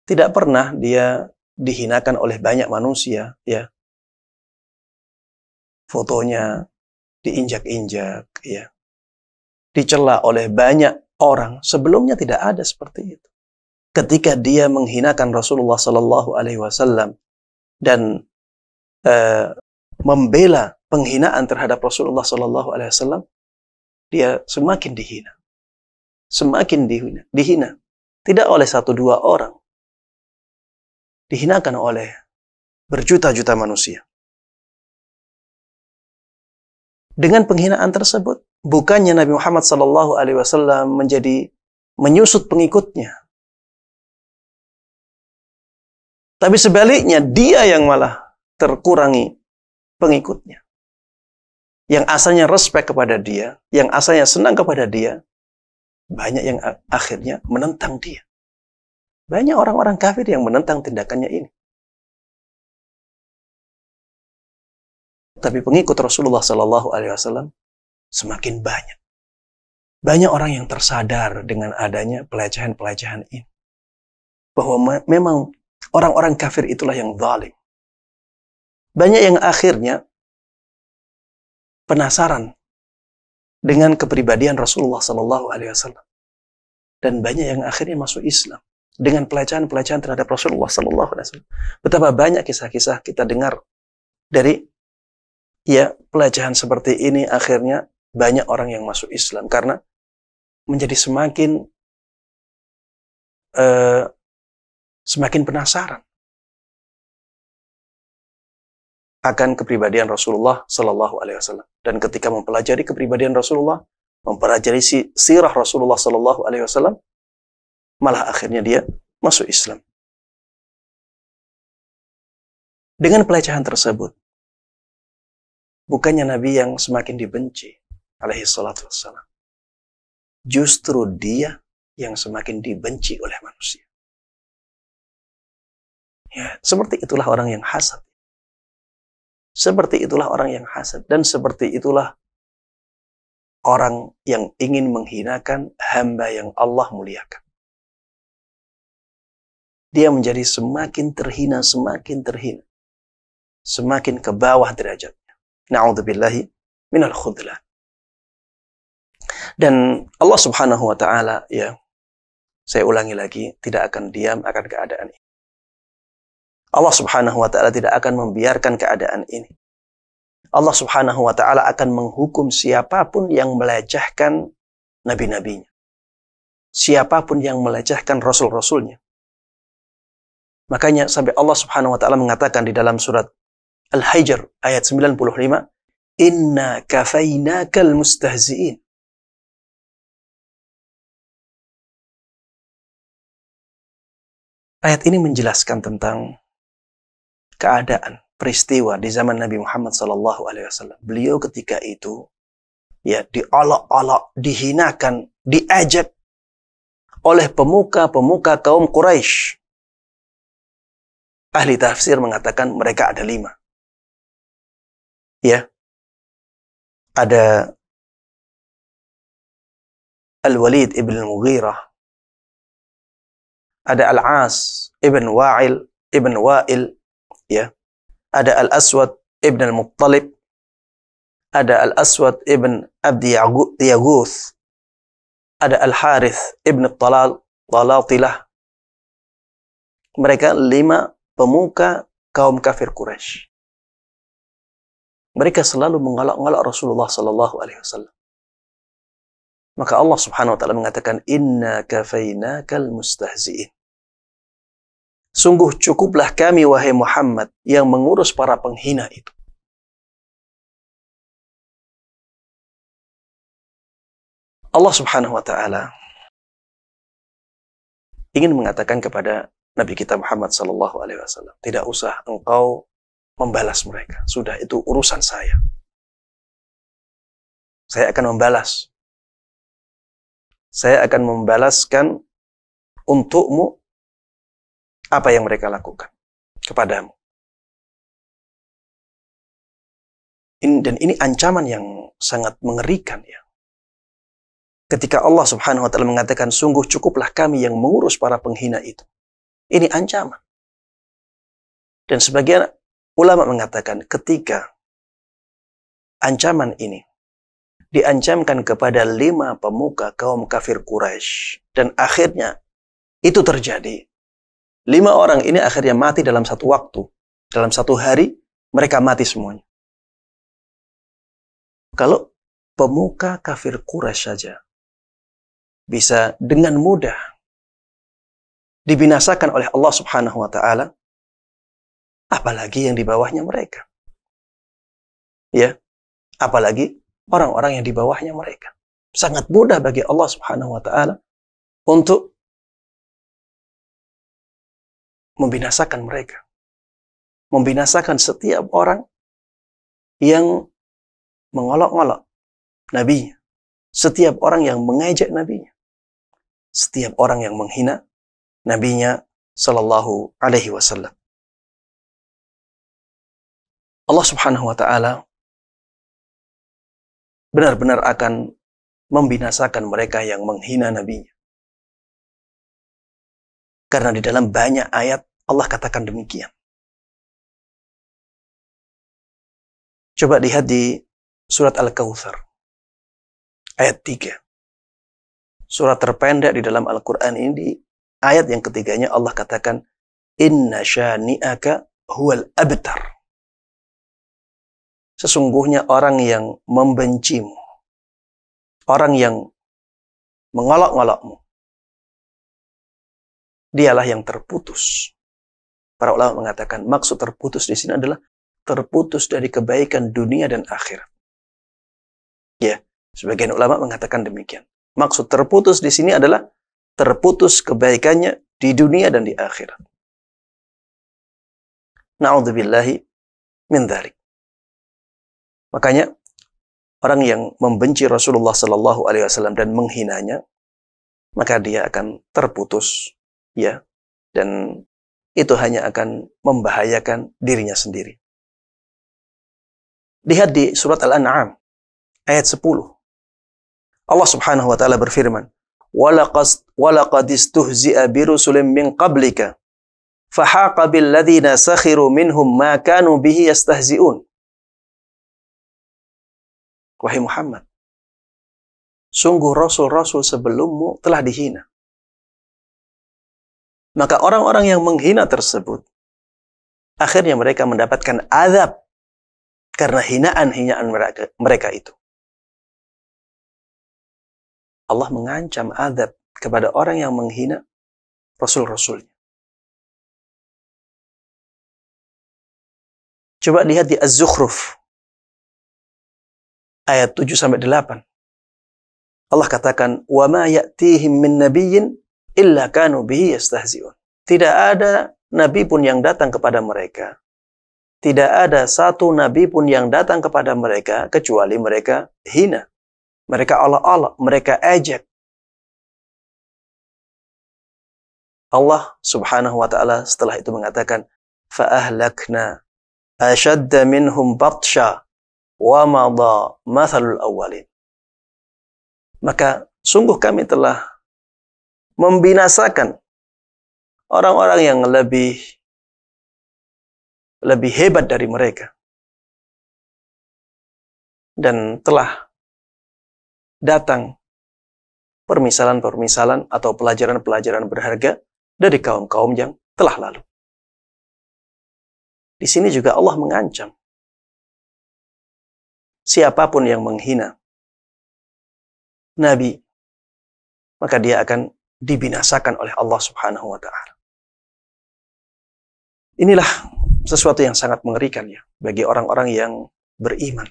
Tidak pernah dia dihinakan oleh banyak manusia, ya. Fotonya diinjak-injak, ya. Dicela oleh banyak orang. Sebelumnya tidak ada seperti itu. Ketika dia menghinakan Rasulullah Sallallahu Alaihi Wasallam dan membela penghinaan terhadap Rasulullah Sallallahu Alaihi Wasallam, dia semakin dihina, semakin dihina. Tidak oleh satu dua orang, dihinakan oleh berjuta-juta manusia. Dengan penghinaan tersebut, bukannya Nabi Muhammad SAW menjadi menyusut pengikutnya, tapi sebaliknya dia yang malah terkurangi pengikutnya. Yang asalnya respect kepada dia, yang asalnya senang kepada dia, banyak yang akhirnya menentang dia. Banyak orang-orang kafir yang menentang tindakannya ini. Tapi pengikut Rasulullah SAW semakin banyak. Banyak orang yang tersadar dengan adanya pelecehan-pelecehan ini. Bahwa memang orang-orang kafir itulah yang zalim. Banyak yang akhirnya penasaran dengan kepribadian Rasulullah SAW. Dan banyak yang akhirnya masuk Islam dengan pelecehan-pelecehan terhadap Rasulullah SAW. Betapa banyak kisah-kisah kita dengar dari pelecehan seperti ini, akhirnya banyak orang yang masuk Islam karena menjadi semakin penasaran akan kepribadian Rasulullah Sallallahu Alaihi Wasallam. Dan ketika mempelajari kepribadian Rasulullah, mempelajari sirah Rasulullah Sallallahu Alaihi Wasallam, malah akhirnya dia masuk Islam. Dengan pelecehan tersebut, bukannya Nabi yang semakin dibenci, alaihi salatu wassalam. Justru dia yang semakin dibenci oleh manusia. Ya, seperti itulah orang yang hasad. Seperti itulah orang yang hasad. Dan seperti itulah orang yang ingin menghinakan hamba yang Allah muliakan. Dia menjadi semakin terhina, semakin terhina. Semakin ke bawah derajatnya. Na'udzubillahi minal khudlan. Dan Allah Subhanahu wa ta'ala, ya, saya ulangi lagi, tidak akan diam akan keadaan ini. Allah Subhanahu wa ta'ala tidak akan membiarkan keadaan ini. Allah Subhanahu wa Ta'ala akan menghukum siapapun yang melecehkan nabi-nabinya, siapapun yang melecehkan rasul-rasulnya. Makanya sampai Allah Subhanahu wa Ta'ala mengatakan di dalam surat Al-Hijr ayat 95, Inna kafainakal mustahzi'in. Ayat ini menjelaskan tentang keadaan peristiwa di zaman Nabi Muhammad SAW. Beliau ketika itu ya diolok-olok, dihinakan, diejek oleh pemuka-pemuka kaum Quraisy. Ahli tafsir mengatakan mereka ada 5. Ya, ada Al-Walid ibn Mughirah, ada Al-As ibn Wa'il, ya. Ada Al-Aswad ibn Al-Muttalib, ada Al-Aswad ibn Abdi Yaguth, ada Al-Harith ibn Talatilah. Mereka 5 pemuka kaum kafir Quraisy. Mereka selalu mengolok-olok Rasulullah sallallahu alaihi wasallam. Maka Allah Subhanahu wa Ta'ala mengatakan, Inna kafainakal mustahzi'in. Sungguh cukuplah kami, wahai Muhammad, yang mengurus para penghina itu. Allah Subhanahu wa Ta'ala ingin mengatakan kepada Nabi kita Muhammad sallallahu alaihi wasallam, tidak usah engkau membalas mereka. Sudah, itu urusan saya. Saya akan membalas. Saya akan membalaskan untukmu apa yang mereka lakukan kepadamu. Dan ini ancaman yang sangat mengerikan ya. Ketika Allah Subhanahu wa Ta'ala mengatakan, sungguh cukuplah kami yang mengurus para penghina itu. Ini ancaman. Dan sebagian ulama mengatakan ketika ancaman ini diancamkan kepada 5 pemuka kaum kafir Quraisy, dan akhirnya itu terjadi. 5 orang ini akhirnya mati dalam satu waktu. Dalam satu hari mereka mati semuanya. Kalau pemuka kafir Quraisy saja bisa dengan mudah dibinasakan oleh Allah Subhanahu wa Ta'ala, apalagi yang di bawahnya mereka. Ya, apalagi orang-orang yang di bawahnya mereka. Sangat mudah bagi Allah Subhanahu wa Ta'ala untuk membinasakan mereka. Membinasakan setiap orang yang mengolok-olok nabinya. Setiap orang yang mengejek nabinya. Setiap orang yang menghina nabinya sallallahu alaihi wasallam. Allah Subhanahu wa Ta'ala benar-benar akan membinasakan mereka yang menghina nabinya. Karena di dalam banyak ayat Allah katakan demikian. Coba lihat di surat Al-Kautsar ayat 3. Surat terpendek di dalam Al-Quran ini, di ayat yang ketiganya Allah katakan, Inna syani'aka huwal abtar. Sesungguhnya orang yang membencimu, orang yang mengolok-olokmu, dialah yang terputus. Para ulama mengatakan maksud terputus di sini adalah terputus dari kebaikan dunia dan akhirat. Ya, sebagian ulama mengatakan demikian. Maksud terputus di sini adalah terputus kebaikannya di dunia dan di akhirat. Na'udzubillahi min dzalik. Makanya orang yang membenci Rasulullah sallallahu alaihi wasallam dan menghinanya, maka dia akan terputus, ya. Dan itu hanya akan membahayakan dirinya sendiri. Lihat di surat Al-An'am ayat 10. Allah Subhanahu wa Ta'ala berfirman, وَلَقَدْ اسْتُهْزِئَ بِرُسُلٍ مِّن قَبْلِكَ فَحَاقَ بِالَّذِينَ سَخِرُوا مِنْهُمْ مَا كَانُوا بِهِ يَسْتَهْزِئُونَ. Wahai Muhammad, sungguh rasul-rasul sebelummu telah dihina. Maka orang-orang yang menghina tersebut, akhirnya mereka mendapatkan azab Karena hinaan-hinaan mereka itu. Allah mengancam azab kepada orang yang menghina Rasul-Rasulnya. Coba lihat di Az-Zukhruf ayat 7-8. Allah katakan, "Wa ma ya'tihim min nabiyyin illa kanu bihi yastahzi'un." Tidak ada nabi pun yang datang kepada mereka. Tidak ada satu nabi pun yang datang kepada mereka kecuali mereka hina. Mereka olok-olok, mereka ejek. Allah Subhanahu wa taala setelah itu mengatakan, "Fa ahlakna ashadda minhum batsha wa madha mathalul awwalin." Maka sungguh kami telah membinasakan orang-orang yang lebih hebat dari mereka. Dan telah datang permisalan-permisalan atau pelajaran-pelajaran berharga dari kaum-kaum yang telah lalu. Di sini juga Allah mengancam siapapun yang menghina Nabi, maka dia akan dibinasakan oleh Allah Subhanahu wa ta'ala. Inilah sesuatu yang sangat mengerikan ya bagi orang-orang yang beriman.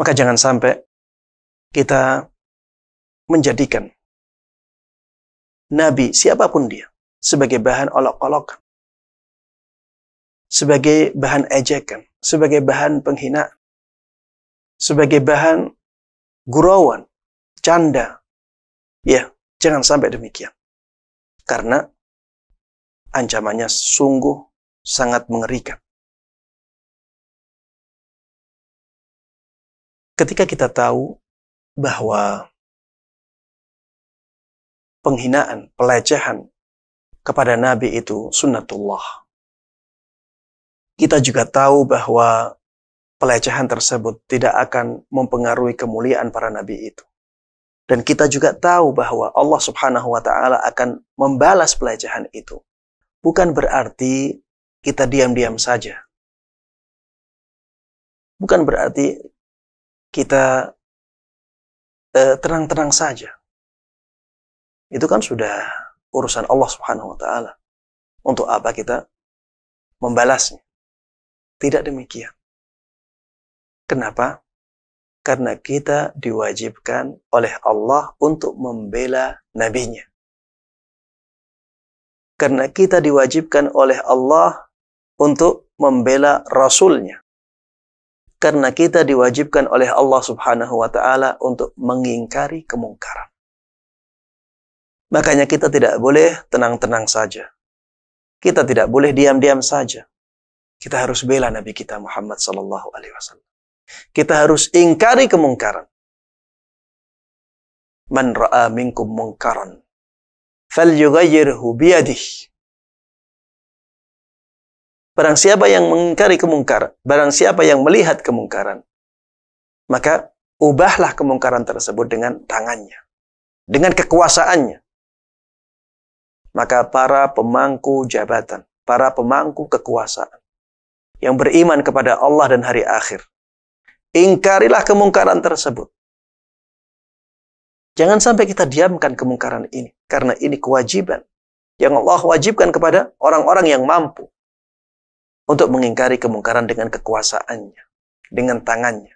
Maka jangan sampai kita menjadikan Nabi siapapun dia sebagai bahan olok-olok, sebagai bahan ejekan, sebagai bahan penghinaan, sebagai bahan gurauan, canda. Ya, jangan sampai demikian. Karena ancamannya sungguh sangat mengerikan. Ketika kita tahu bahwa penghinaan, pelecehan kepada Nabi itu sunnatullah. Kita juga tahu bahwa pelecehan tersebut tidak akan mempengaruhi kemuliaan para nabi itu. Dan kita juga tahu bahwa Allah Subhanahu wa ta'ala akan membalas pelecehan itu. Bukan berarti kita diam-diam saja. Bukan berarti kita tenang-tenang saja. Itu kan sudah urusan Allah Subhanahu wa ta'ala. Untuk apa kita membalasnya? Tidak demikian. Kenapa? Karena kita diwajibkan oleh Allah untuk membela nabinya. Karena kita diwajibkan oleh Allah untuk membela Rasulnya. Karena kita diwajibkan oleh Allah Subhanahu wa ta'ala untuk mengingkari kemungkaran. Makanya kita tidak boleh tenang-tenang saja. Kita tidak boleh diam-diam saja. Kita harus bela Nabi kita Muhammad sallallahu alaihi wasallam. Kita harus ingkari kemungkaran. Man ra'a minkum munkaran falyughayyirhu biyadihi. Barang siapa yang mengingkari kemungkaran, barang siapa yang melihat kemungkaran, maka ubahlah kemungkaran tersebut dengan tangannya, dengan kekuasaannya. Maka para pemangku jabatan, para pemangku kekuasaan yang beriman kepada Allah dan hari akhir, ingkarilah kemungkaran tersebut. Jangan sampai kita diamkan kemungkaran ini. Karena ini kewajiban yang Allah wajibkan kepada orang-orang yang mampu. Untuk mengingkari kemungkaran dengan kekuasaannya. Dengan tangannya.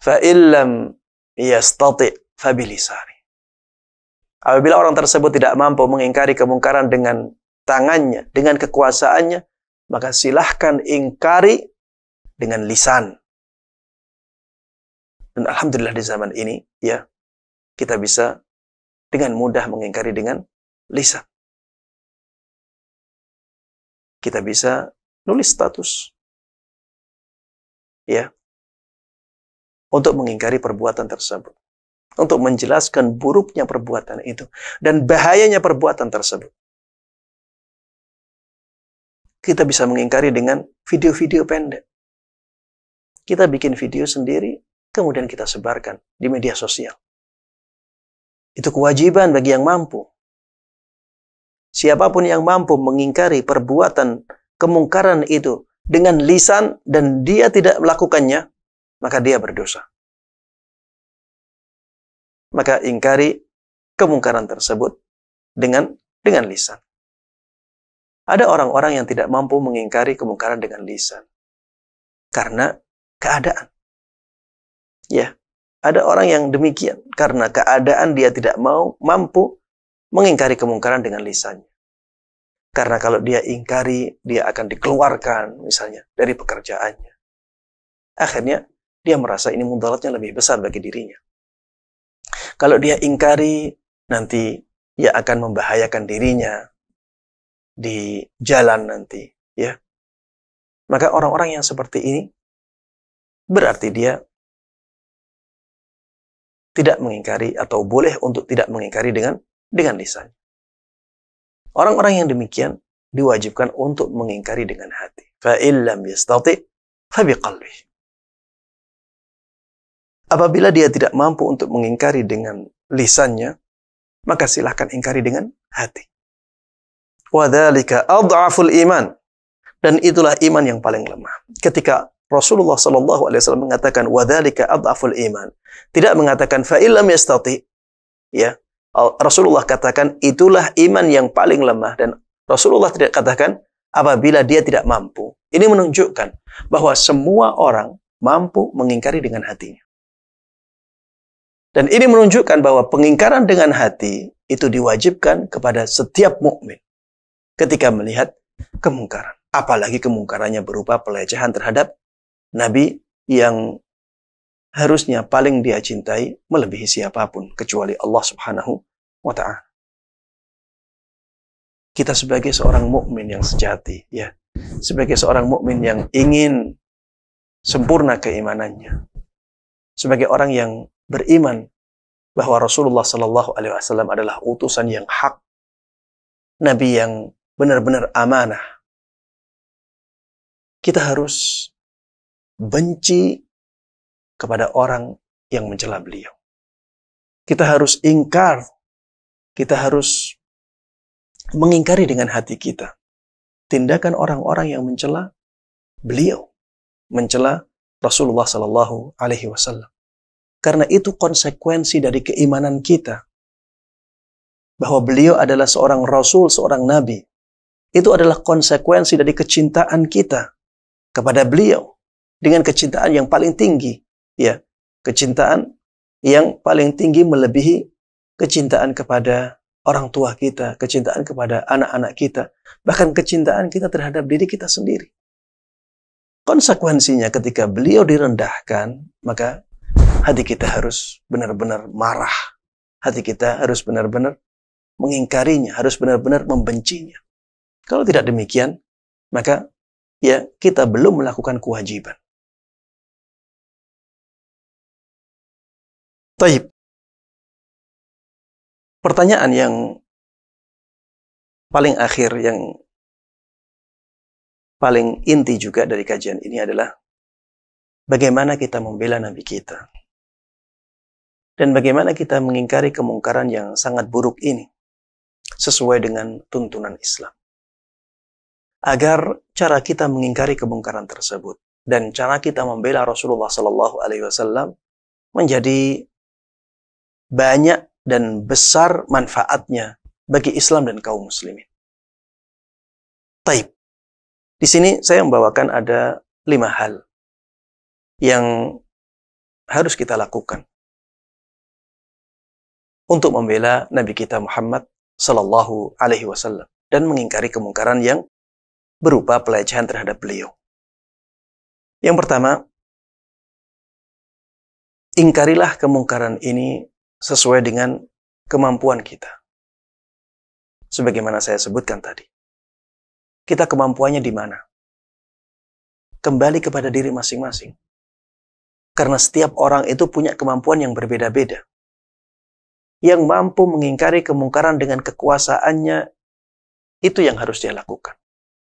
فَإِلَّمْ يَسْتَطِعْ فَبِلِسَانِهِ. Apabila orang tersebut tidak mampu mengingkari kemungkaran dengan tangannya, dengan kekuasaannya, maka silahkan ingkari dengan lisan. Dan alhamdulillah di zaman ini, ya, kita bisa dengan mudah mengingkari dengan lisan. Kita bisa nulis status, ya, untuk mengingkari perbuatan tersebut. Untuk menjelaskan buruknya perbuatan itu. Dan bahayanya perbuatan tersebut. Kita bisa mengingkari dengan video-video pendek. Kita bikin video sendiri, kemudian kita sebarkan di media sosial. Itu kewajiban bagi yang mampu. Siapapun yang mampu mengingkari perbuatan kemungkaran itu dengan lisan dan dia tidak melakukannya, maka dia berdosa. Maka ingkari kemungkaran tersebut dengan lisan. Ada orang-orang yang tidak mampu mengingkari kemungkaran dengan lisan karena keadaan. Ya, ada orang yang demikian karena keadaan dia tidak mampu mengingkari kemungkaran dengan lisannya. Karena kalau dia ingkari, dia akan dikeluarkan misalnya dari pekerjaannya. Akhirnya dia merasa ini mudaratnya lebih besar bagi dirinya. Kalau dia ingkari, nanti dia akan membahayakan dirinya di jalan nanti, ya. Maka orang-orang yang seperti ini berarti dia tidak mengingkari atau boleh untuk tidak mengingkari dengan lisan. Orang-orang yang demikian diwajibkan untuk mengingkari dengan hati. Fa illam yastati fa biqalbihi. Apabila dia tidak mampu untuk mengingkari dengan lisannya, maka silahkan ingkari dengan hati. Wa dzalika adhaful iman. Dan itulah iman yang paling lemah. Ketika Rasulullah SAW mengatakan wa dzalika adhaful iman, tidak mengatakan fa illam yastati, ya. Rasulullah katakan itulah iman yang paling lemah, dan Rasulullah tidak katakan apabila dia tidak mampu. Ini menunjukkan bahwa semua orang mampu mengingkari dengan hatinya. Dan ini menunjukkan bahwa pengingkaran dengan hati itu diwajibkan kepada setiap mukmin ketika melihat kemungkaran. Apalagi kemungkarannya berupa pelecehan terhadap Nabi yang harusnya paling dia cintai melebihi siapapun kecuali Allah Subhanahu wa ta'ala. Kita sebagai seorang mukmin yang sejati, ya, sebagai seorang mukmin yang ingin sempurna keimanannya, sebagai orang yang beriman bahwa Rasulullah Sallallahu Alaihi Wasallam adalah utusan yang hak, Nabi yang benar-benar amanah, kita harus benci kepada orang yang mencela beliau. Kita harus ingkar, kita harus mengingkari dengan hati kita tindakan orang-orang yang mencela beliau, mencela Rasulullah Sallallahu Alaihi Wasallam. Karena itu konsekuensi dari keimanan kita bahwa beliau adalah seorang Rasul, seorang Nabi. Itu adalah konsekuensi dari kecintaan kita kepada beliau dengan kecintaan yang paling tinggi. Ya, kecintaan yang paling tinggi melebihi kecintaan kepada orang tua kita, kecintaan kepada anak-anak kita, bahkan kecintaan kita terhadap diri kita sendiri. Konsekuensinya ketika beliau direndahkan, maka hati kita harus benar-benar marah. Hati kita harus benar-benar mengingkarinya, harus benar-benar membencinya. Kalau tidak demikian, maka ya kita belum melakukan kewajiban. Taib. Pertanyaan yang paling akhir, yang paling inti juga dari kajian ini adalah bagaimana kita membela Nabi kita. Dan bagaimana kita mengingkari kemungkaran yang sangat buruk ini sesuai dengan tuntunan Islam. Agar cara kita mengingkari kemungkaran tersebut dan cara kita membela Rasulullah Sallallahu Alaihi Wasallam menjadi banyak dan besar manfaatnya bagi Islam dan kaum muslimin. Taib. Di sini saya membawakan ada 5 hal yang harus kita lakukan untuk membela Nabi kita Muhammad Sallallahu Alaihi Wasallam dan mengingkari kemungkaran yang berupa pelecehan terhadap beliau. Yang pertama, ingkarilah kemungkaran ini sesuai dengan kemampuan kita. Sebagaimana saya sebutkan tadi. Kita kemampuannya di mana? Kembali kepada diri masing-masing. Karena setiap orang itu punya kemampuan yang berbeda-beda. Yang mampu mengingkari kemungkaran dengan kekuasaannya, itu yang harus dia lakukan.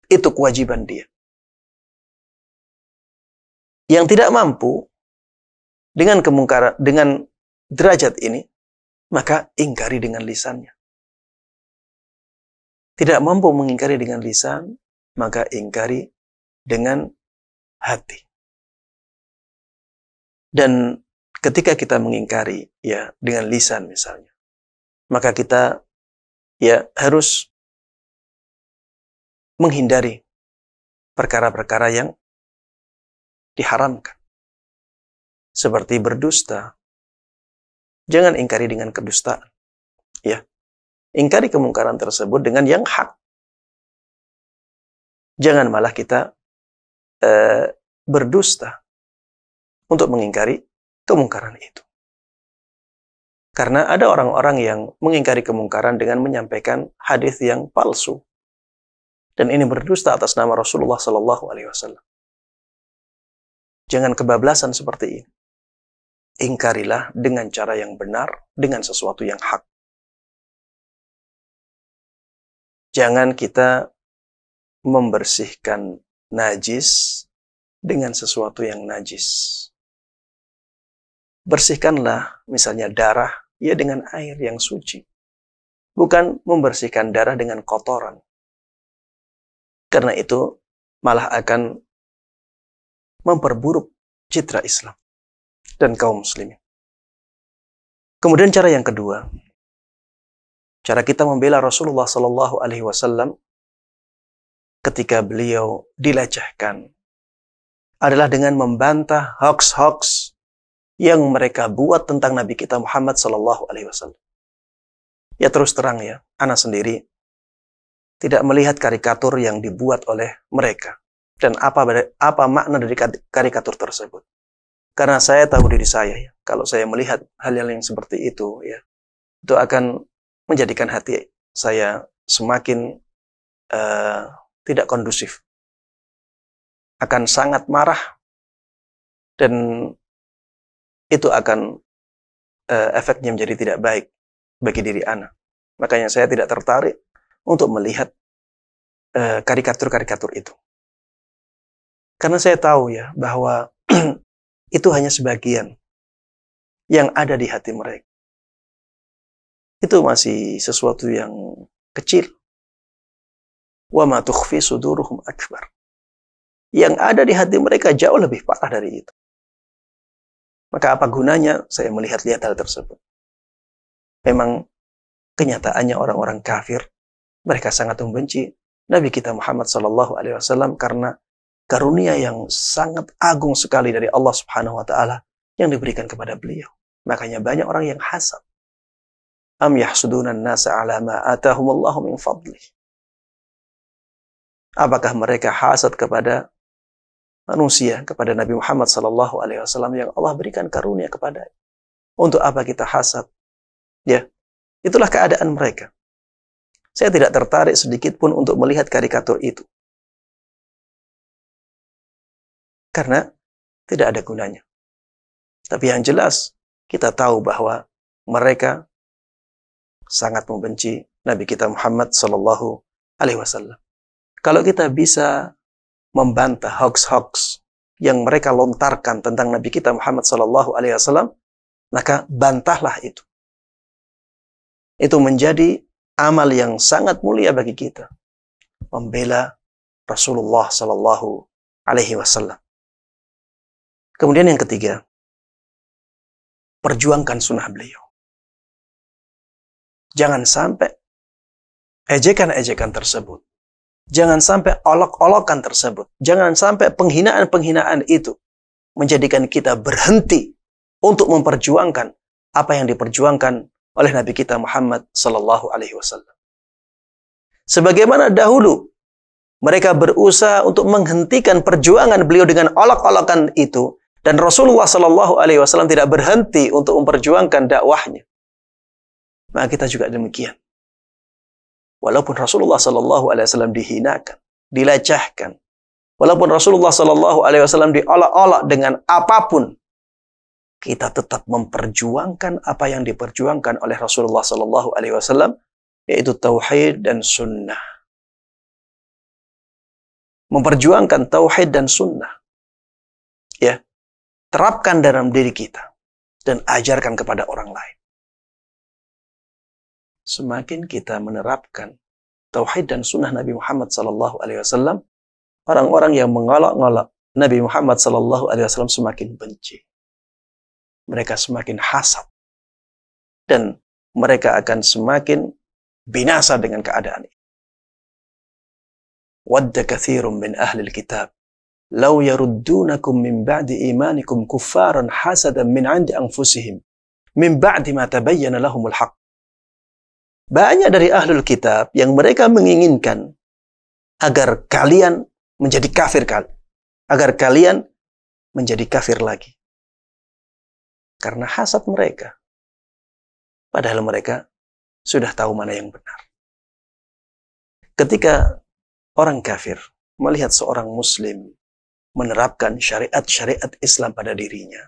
Itu kewajiban dia. Yang tidak mampu dengan kemungkaran, dengan derajat ini, maka ingkari dengan lisannya. Tidak mampu mengingkari dengan lisan, maka ingkari dengan hati. Dan ketika kita mengingkari ya dengan lisan misalnya, maka kita ya harus menghindari perkara-perkara yang diharamkan. Seperti berdusta. Jangan ingkari dengan kedustaan. Ya. Ingkari kemungkaran tersebut dengan yang hak. Jangan malah kita berdusta untuk mengingkari kemungkaran itu. Karena ada orang-orang yang mengingkari kemungkaran dengan menyampaikan hadis yang palsu. Dan ini berdusta atas nama Rasulullah SAW. Jangan kebablasan seperti ini. Ingkarilah dengan cara yang benar, dengan sesuatu yang hak. Jangan kita membersihkan najis dengan sesuatu yang najis. Bersihkanlah misalnya darah, ya dengan air yang suci. Bukan membersihkan darah dengan kotoran. Karena itu malah akan memperburuk citra Islam dan kaum muslimin. Kemudian cara yang kedua, cara kita membela Rasulullah SAW ketika beliau dilecehkan adalah dengan membantah hoax-hoax yang mereka buat tentang Nabi kita Muhammad SAW. Ya terus terang ya, ana sendiri tidak melihat karikatur yang dibuat oleh mereka dan apa makna dari karikatur tersebut. Karena saya tahu diri saya ya, kalau saya melihat hal-hal yang seperti itu ya, itu akan menjadikan hati saya semakin tidak kondusif. Akan sangat marah dan itu akan efeknya menjadi tidak baik bagi diri ana. Makanya saya tidak tertarik untuk melihat karikatur-karikatur itu. Karena saya tahu ya bahwa itu hanya sebagian yang ada di hati mereka. Itu masih sesuatu yang kecil. Wa ma tukhfi suduruhum akbar. Yang ada di hati mereka jauh lebih parah dari itu. Maka apa gunanya saya melihat-lihat hal tersebut? Memang kenyataannya orang-orang kafir, mereka sangat membenci Nabi kita Muhammad SAW karena karunia yang sangat agung sekali dari Allah Subhanahu wa taala yang diberikan kepada beliau. Makanya banyak orang yang hasad. Am yahsudunan nasa ala ma atahumullahu min fadlih. Apakah mereka hasad kepada manusia, kepada Nabi Muhammad SAW yang Allah berikan karunia kepadanya? Untuk apa kita hasad? Ya, itulah keadaan mereka. Saya tidak tertarik sedikit pun untuk melihat karikatur itu. Karena tidak ada gunanya. Tapi yang jelas, kita tahu bahwa mereka sangat membenci Nabi kita Muhammad SAW. Kalau kita bisa membantah hoax-hoax yang mereka lontarkan tentang Nabi kita Muhammad SAW, maka bantahlah itu. Itu menjadi amal yang sangat mulia bagi kita. Membela Rasulullah SAW. Kemudian yang ketiga, perjuangkan sunnah beliau. Jangan sampai ejekan-ejekan tersebut. Jangan sampai olok-olokan tersebut. Jangan sampai penghinaan-penghinaan itu menjadikan kita berhenti untuk memperjuangkan apa yang diperjuangkan oleh Nabi kita Muhammad SAW. Sebagaimana dahulu mereka berusaha untuk menghentikan perjuangan beliau dengan olok-olokan itu, dan Rasulullah SAW tidak berhenti untuk memperjuangkan dakwahnya. Maka kita juga demikian. Walaupun Rasulullah SAW dihinakan, dilecehkan, walaupun Rasulullah SAW diolok-olok dengan apapun, kita tetap memperjuangkan apa yang diperjuangkan oleh Rasulullah SAW, yaitu tauhid dan sunnah. Memperjuangkan tauhid dan sunnah. Ya, terapkan dalam diri kita dan ajarkan kepada orang lain. Semakin kita menerapkan tauhid dan sunnah Nabi Muhammad SAW, orang-orang yang mengolok-ngolok Nabi Muhammad SAW semakin benci. Mereka semakin hasad. Dan mereka akan semakin binasa dengan keadaan ini. Wadda katsirun min ahlil kitab law yaruddunakum min ba'di imanikum kuffaran hasadan min 'indi anfusihim min ba'di ma tabayyana lahumul haqq. Banyak dari ahlul kitab yang mereka menginginkan agar kalian menjadi kafir agar kalian menjadi kafir lagi. Karena hasad mereka. Padahal mereka sudah tahu mana yang benar. Ketika orang kafir melihat seorang muslim menerapkan syariat-syariat Islam pada dirinya,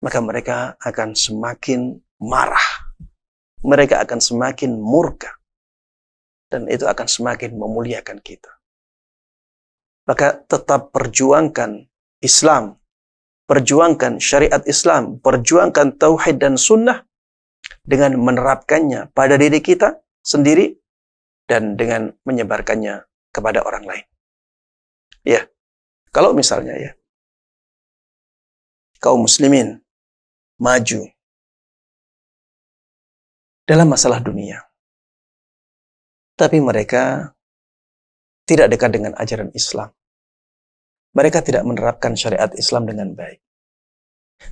maka mereka akan semakin marah. Mereka akan semakin murka. Dan itu akan semakin memuliakan kita. Maka tetap perjuangkan Islam. Perjuangkan syariat Islam. Perjuangkan tauhid dan sunnah. Dengan menerapkannya pada diri kita sendiri. Dan dengan menyebarkannya kepada orang lain. Ya. Kalau misalnya ya. Kaum muslimin maju dalam masalah dunia. Tapi mereka tidak dekat dengan ajaran Islam. Mereka tidak menerapkan syariat Islam dengan baik.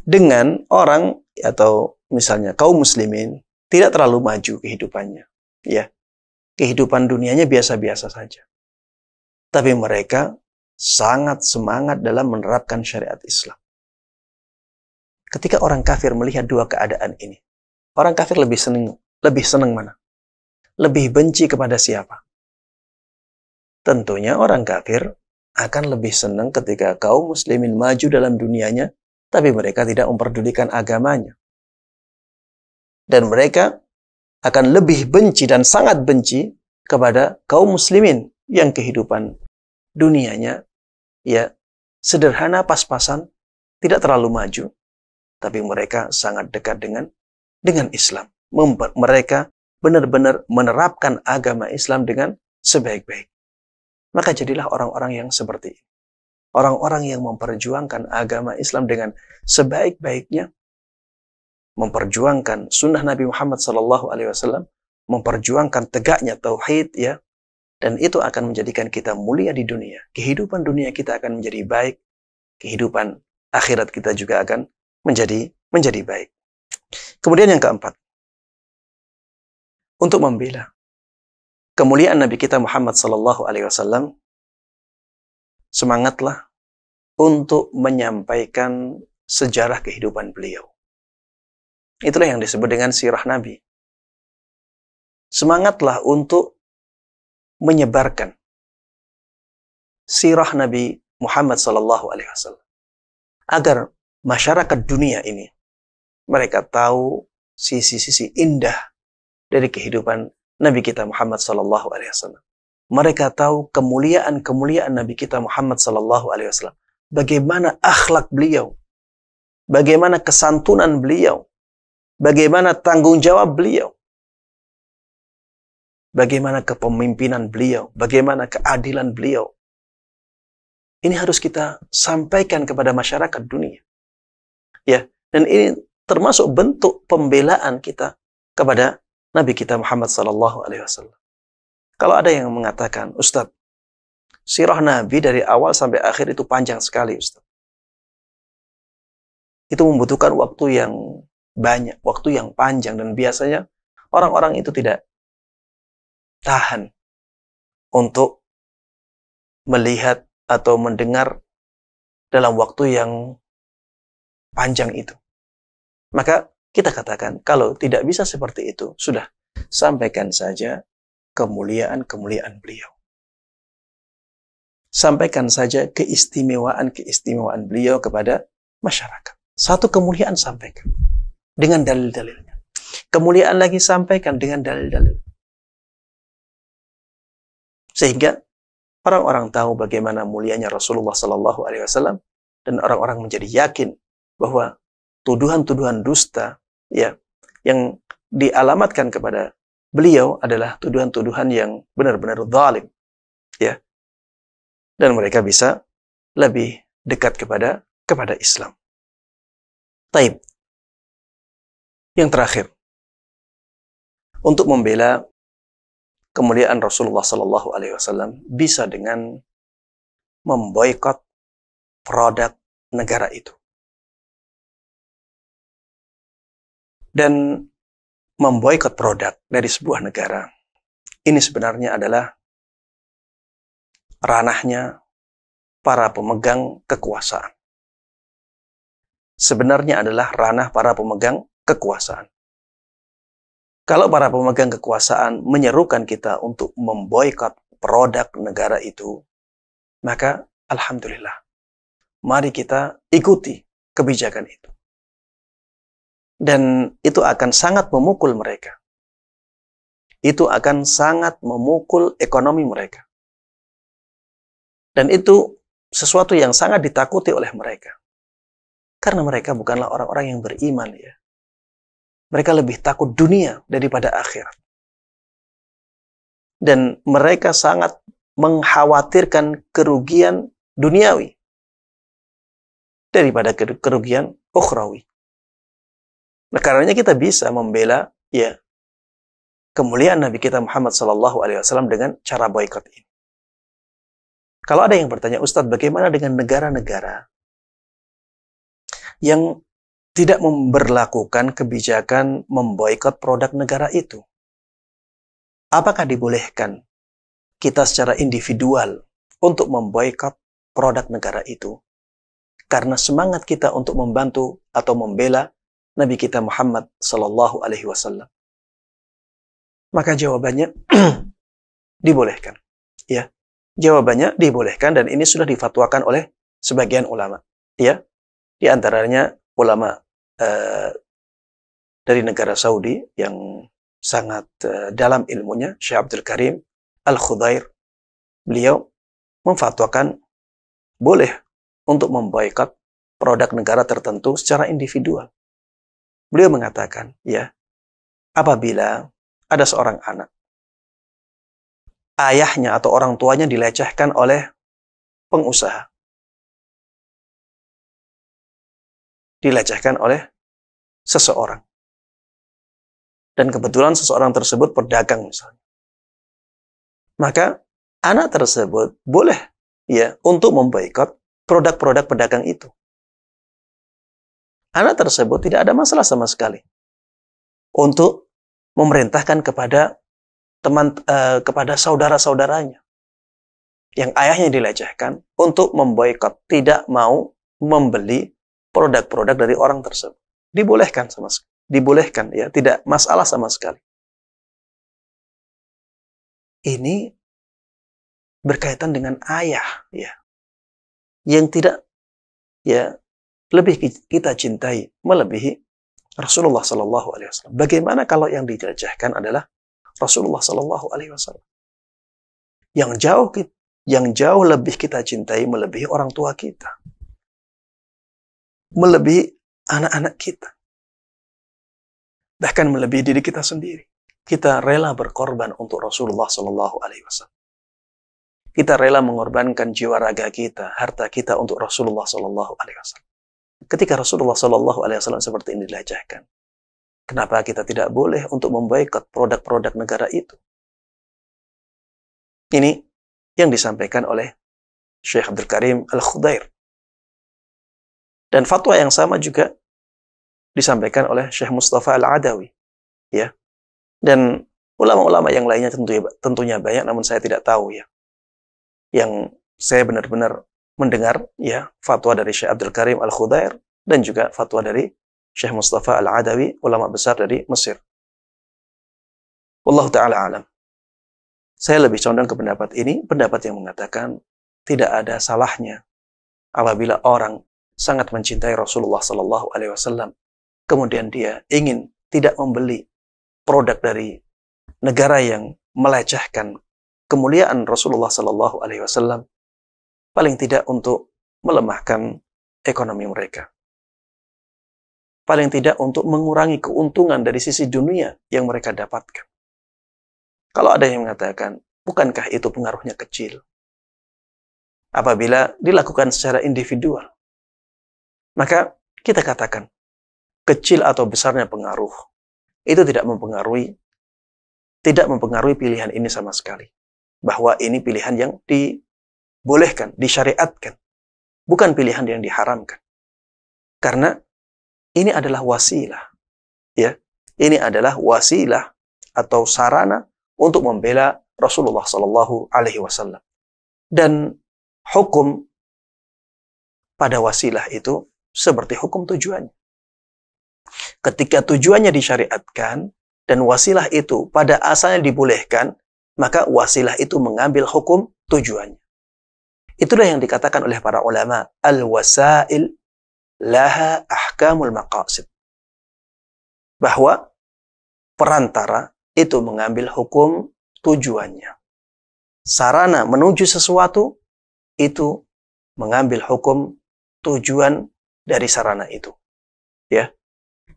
Dengan orang atau misalnya kaum muslimin tidak terlalu maju kehidupannya. Ya, kehidupan dunianya biasa-biasa saja. Tapi mereka sangat semangat dalam menerapkan syariat Islam. Ketika orang kafir melihat dua keadaan ini, orang kafir lebih senang mana? Lebih benci kepada siapa? Tentunya orang kafir akan lebih senang ketika kaum muslimin maju dalam dunianya, tapi mereka tidak memperdulikan agamanya. Dan mereka akan lebih benci dan sangat benci kepada kaum muslimin yang kehidupan dunianya ya sederhana, pas-pasan, tidak terlalu maju, tapi mereka sangat dekat dengan Islam. Mereka benar-benar menerapkan agama Islam dengan sebaik-baik. Maka jadilah orang-orang yang seperti ini. Orang-orang yang memperjuangkan agama Islam dengan sebaik-baiknya, memperjuangkan sunnah Nabi Muhammad SAW, memperjuangkan tegaknya tauhid, ya, dan itu akan menjadikan kita mulia di dunia. Kehidupan dunia kita akan menjadi baik, kehidupan akhirat kita juga akan menjadi baik. Kemudian yang keempat, untuk membela kemuliaan Nabi kita Muhammad SAW, semangatlah untuk menyampaikan sejarah kehidupan beliau. Itulah yang disebut dengan sirah Nabi. Semangatlah untuk menyebarkan sirah Nabi Muhammad SAW agar masyarakat dunia ini mereka tahu sisi-sisi indah dari kehidupan Nabi kita Muhammad SAW. Mereka tahu kemuliaan-kemuliaan Nabi kita Muhammad SAW. Bagaimana akhlak beliau, bagaimana kesantunan beliau, bagaimana tanggung jawab beliau, bagaimana kepemimpinan beliau, bagaimana keadilan beliau. Ini harus kita sampaikan kepada masyarakat dunia. Ya, dan ini termasuk bentuk pembelaan kita kepada Nabi kita Muhammad SAW. Kalau ada yang mengatakan, Ustadz, sirah Nabi dari awal sampai akhir itu panjang sekali, Ustadz. Itu membutuhkan waktu yang banyak, waktu yang panjang, dan biasanya orang-orang itu tidak tahan untuk melihat atau mendengar dalam waktu yang panjang itu. Maka kita katakan, kalau tidak bisa seperti itu, sudah, sampaikan saja kemuliaan-kemuliaan beliau. Sampaikan saja keistimewaan-keistimewaan beliau kepada masyarakat. Satu kemuliaan sampaikan dengan dalil-dalilnya. Kemuliaan lagi sampaikan dengan dalil-dalil. Sehingga orang-orang tahu bagaimana mulianya Rasulullah SAW, dan orang-orang menjadi yakin bahwa tuduhan-tuduhan dusta ya yang dialamatkan kepada beliau adalah tuduhan-tuduhan yang benar-benar zalim, ya. dan mereka bisa lebih dekat kepada Islam. Taib. Yang terakhir, untuk membela kemuliaan Rasulullah Sallallahu Alaihi Wasallam bisa dengan memboikot produk negara itu. Dan memboikot produk dari sebuah negara ini sebenarnya adalah ranahnya para pemegang kekuasaan. Sebenarnya adalah ranah para pemegang kekuasaan. Kalau para pemegang kekuasaan menyerukan kita untuk memboikot produk negara itu, maka alhamdulillah, mari kita ikuti kebijakan itu. Dan itu akan sangat memukul mereka. Itu akan sangat memukul ekonomi mereka. Dan itu sesuatu yang sangat ditakuti oleh mereka. Karena mereka bukanlah orang-orang yang beriman, ya. Mereka lebih takut dunia daripada akhirat. Dan mereka sangat mengkhawatirkan kerugian duniawi daripada kerugian ukhrawi. Nah, karenanya kita bisa membela ya kemuliaan Nabi kita Muhammad SAW dengan cara boikot ini. Kalau ada yang bertanya, Ustadz, bagaimana dengan negara-negara yang tidak memberlakukan kebijakan memboikot produk negara itu? Apakah dibolehkan kita secara individual untuk memboikot produk negara itu? Karena semangat kita untuk membantu atau membela Nabi kita Muhammad Sallallahu Alaihi Wasallam. Maka jawabannya dibolehkan. Ya, jawabannya dibolehkan dan ini sudah difatwakan oleh sebagian ulama. Ya, di antaranya ulama dari negara Saudi yang sangat dalam ilmunya, Syekh Abdul Karim Al-Khudair. Beliau memfatwakan boleh untuk memboikot produk negara tertentu secara individual. Beliau mengatakan, ya, apabila ada seorang anak, ayahnya atau orang tuanya dilecehkan oleh pengusaha, dilecehkan oleh seseorang, dan kebetulan seseorang tersebut pedagang misalnya, maka anak tersebut boleh ya untuk memboikot produk-produk pedagang itu. Anak tersebut tidak ada masalah sama sekali untuk memerintahkan kepada kepada saudara-saudaranya yang ayahnya dilecehkan untuk memboikot, tidak mau membeli produk-produk dari orang tersebut. Dibolehkan sama sekali. Dibolehkan ya, tidak masalah sama sekali. Ini berkaitan dengan ayah ya, yang tidak ya lebih kita cintai melebihi Rasulullah Sallallahu Alaihi Wasallam. Bagaimana kalau yang dijelajahkan adalah Rasulullah Sallallahu Alaihi Wasallam, yang jauh lebih kita cintai melebihi orang tua kita, melebihi anak-anak kita, bahkan melebihi diri kita sendiri. Kita rela berkorban untuk Rasulullah Sallallahu Alaihi Wasallam. Kita rela mengorbankan jiwa raga kita, harta kita untuk Rasulullah Sallallahu Alaihi Wasallam. Ketika Rasulullah Sallallahu Alaihi Wasallam seperti ini dilecehkan, kenapa kita tidak boleh untuk memboikot produk-produk negara itu? Ini yang disampaikan oleh Syekh Abdul Karim Al-Khudair. Dan fatwa yang sama juga disampaikan oleh Syekh Mustafa Al-Adawi. Ya. Dan ulama-ulama yang lainnya tentunya banyak, namun saya tidak tahu ya. Yang saya benar-benar mendengar ya fatwa dari Syekh Abdul Karim Al-Khudair dan juga fatwa dari Syekh Mustafa Al-Adawi, ulama besar dari Mesir. Wallahu ta'ala alam. Saya lebih condong ke pendapat ini, pendapat yang mengatakan tidak ada salahnya apabila orang sangat mencintai Rasulullah Sallallahu Alaihi Wasallam, kemudian dia ingin tidak membeli produk dari negara yang melecehkan kemuliaan Rasulullah Sallallahu Alaihi Wasallam, paling tidak untuk melemahkan ekonomi mereka. Paling tidak untuk mengurangi keuntungan dari sisi dunia yang mereka dapatkan. Kalau ada yang mengatakan, bukankah itu pengaruhnya kecil? apabila dilakukan secara individual. Maka kita katakan, kecil atau besarnya pengaruh, itu tidak mempengaruhi pilihan ini sama sekali. Bahwa ini pilihan yang dibolehkan, disyariatkan. Bukan pilihan yang diharamkan. Karena ini adalah wasilah. Ya, ini adalah wasilah atau sarana untuk membela Rasulullah Sallallahu Alaihi Wasallam. Dan hukum pada wasilah itu seperti hukum tujuannya. Ketika tujuannya disyariatkan dan wasilah itu pada asalnya dibolehkan, maka wasilah itu mengambil hukum tujuannya. Itulah yang dikatakan oleh para ulama, al-wasail laha ahkamul maqasid. Bahwa perantara itu mengambil hukum tujuannya. Sarana menuju sesuatu itu mengambil hukum tujuan dari sarana itu. Ya.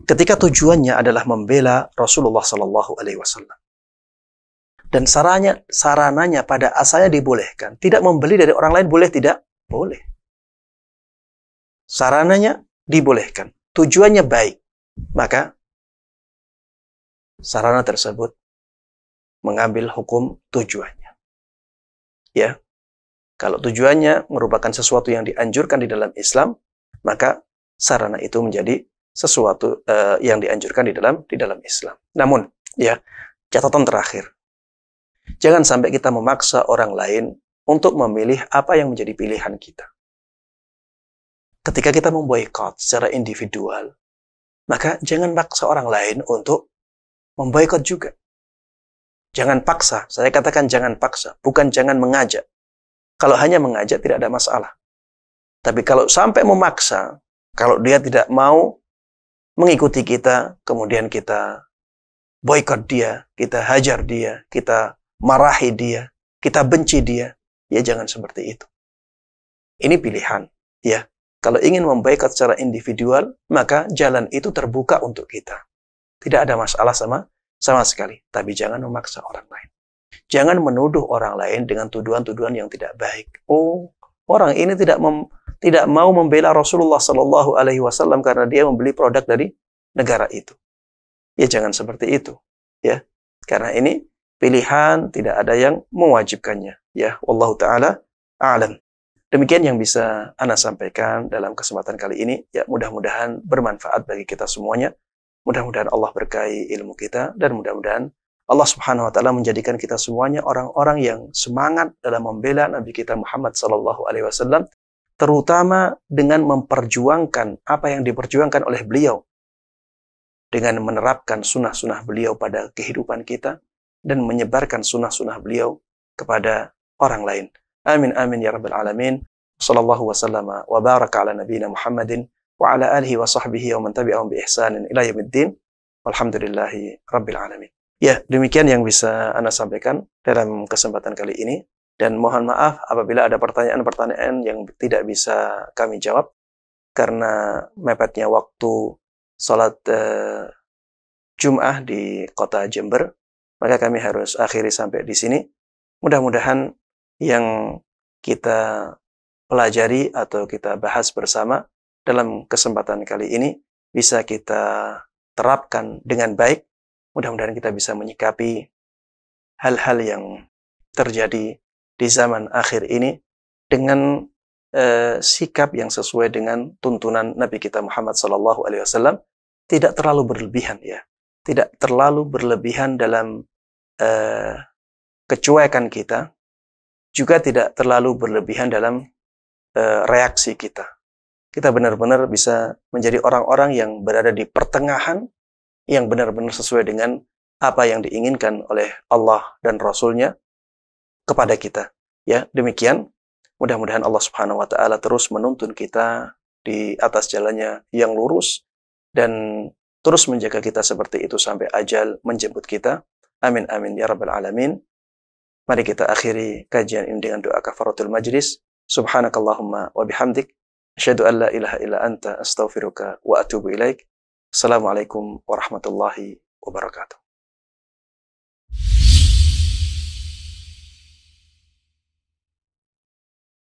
Ketika tujuannya adalah membela Rasulullah Sallallahu Alaihi Wasallam dan sarananya pada asalnya dibolehkan, tidak membeli dari orang lain boleh tidak? Boleh. Sarananya dibolehkan, tujuannya baik, maka sarana tersebut mengambil hukum tujuannya. Ya. Kalau tujuannya merupakan sesuatu yang dianjurkan di dalam Islam, maka sarana itu menjadi sesuatu yang dianjurkan di dalam Islam. Namun, ya, catatan terakhir. Jangan sampai kita memaksa orang lain untuk memilih apa yang menjadi pilihan kita. Ketika kita memboikot secara individual, maka jangan paksa orang lain untuk memboikot juga. Jangan paksa, saya katakan jangan paksa, bukan jangan mengajak. Kalau hanya mengajak tidak ada masalah. Tapi kalau sampai memaksa, kalau dia tidak mau mengikuti kita, kemudian kita boikot dia, kita hajar dia, kita marahi dia, kita benci dia, ya jangan seperti itu. Ini pilihan, ya. Kalau ingin memboikot secara individual, maka jalan itu terbuka untuk kita. Tidak ada masalah sama sekali, tapi jangan memaksa orang lain. Jangan menuduh orang lain dengan tuduhan-tuduhan yang tidak baik. Oh, orang ini tidak mau membela Rasulullah Sallallahu Alaihi Wasallam karena dia membeli produk dari negara itu. Ya jangan seperti itu, ya. Karena ini pilihan, tidak ada yang mewajibkannya. Ya, wallahu taala a'lam. Demikian yang bisa Ana sampaikan dalam kesempatan kali ini. Ya, mudah-mudahan bermanfaat bagi kita semuanya. Mudah-mudahan Allah berkahi ilmu kita dan mudah-mudahan Allah Subhanahu wa taala menjadikan kita semuanya orang-orang yang semangat dalam membela Nabi kita Muhammad sallallahu alaihi wasallam, terutama dengan memperjuangkan apa yang diperjuangkan oleh beliau, dengan menerapkan sunnah-sunnah beliau pada kehidupan kita dan menyebarkan sunnah-sunnah beliau kepada orang lain. Amin amin ya rabbal alamin. Sallallahu wasallama wa baraka ala nabiyina Muhammadin wa ala alihi wa sahbihi wa man tabi'ahum bi ihsanin ila yaumiddin. Walhamdulillahi rabbil alamin. Ya, demikian yang bisa Ana sampaikan dalam kesempatan kali ini. Dan mohon maaf apabila ada pertanyaan-pertanyaan yang tidak bisa kami jawab karena mepetnya waktu sholat Jum'ah di kota Jember. Maka kami harus akhiri sampai di sini. Mudah-mudahan yang kita pelajari atau kita bahas bersama dalam kesempatan kali ini bisa kita terapkan dengan baik. Mudah-mudahan kita bisa menyikapi hal-hal yang terjadi di zaman akhir ini dengan sikap yang sesuai dengan tuntunan Nabi kita Muhammad SAW. Tidak terlalu berlebihan, ya. Tidak terlalu berlebihan dalam kecuekan kita. Juga tidak terlalu berlebihan dalam reaksi kita. Kita benar-benar bisa menjadi orang-orang yang berada di pertengahan, yang benar-benar sesuai dengan apa yang diinginkan oleh Allah dan Rasul-Nya kepada kita. Ya, demikian. Mudah-mudahan Allah Subhanahu wa taala terus menuntun kita di atas jalannya yang lurus dan terus menjaga kita seperti itu sampai ajal menjemput kita. Amin amin ya rabbal alamin. Mari kita akhiri kajian ini dengan doa kafaratul majlis. Subhanakallahumma wa bihamdik asyhadu an la ilaha illa anta astaghfiruka wa atubu ilaik. Assalamualaikum warahmatullahi wabarakatuh.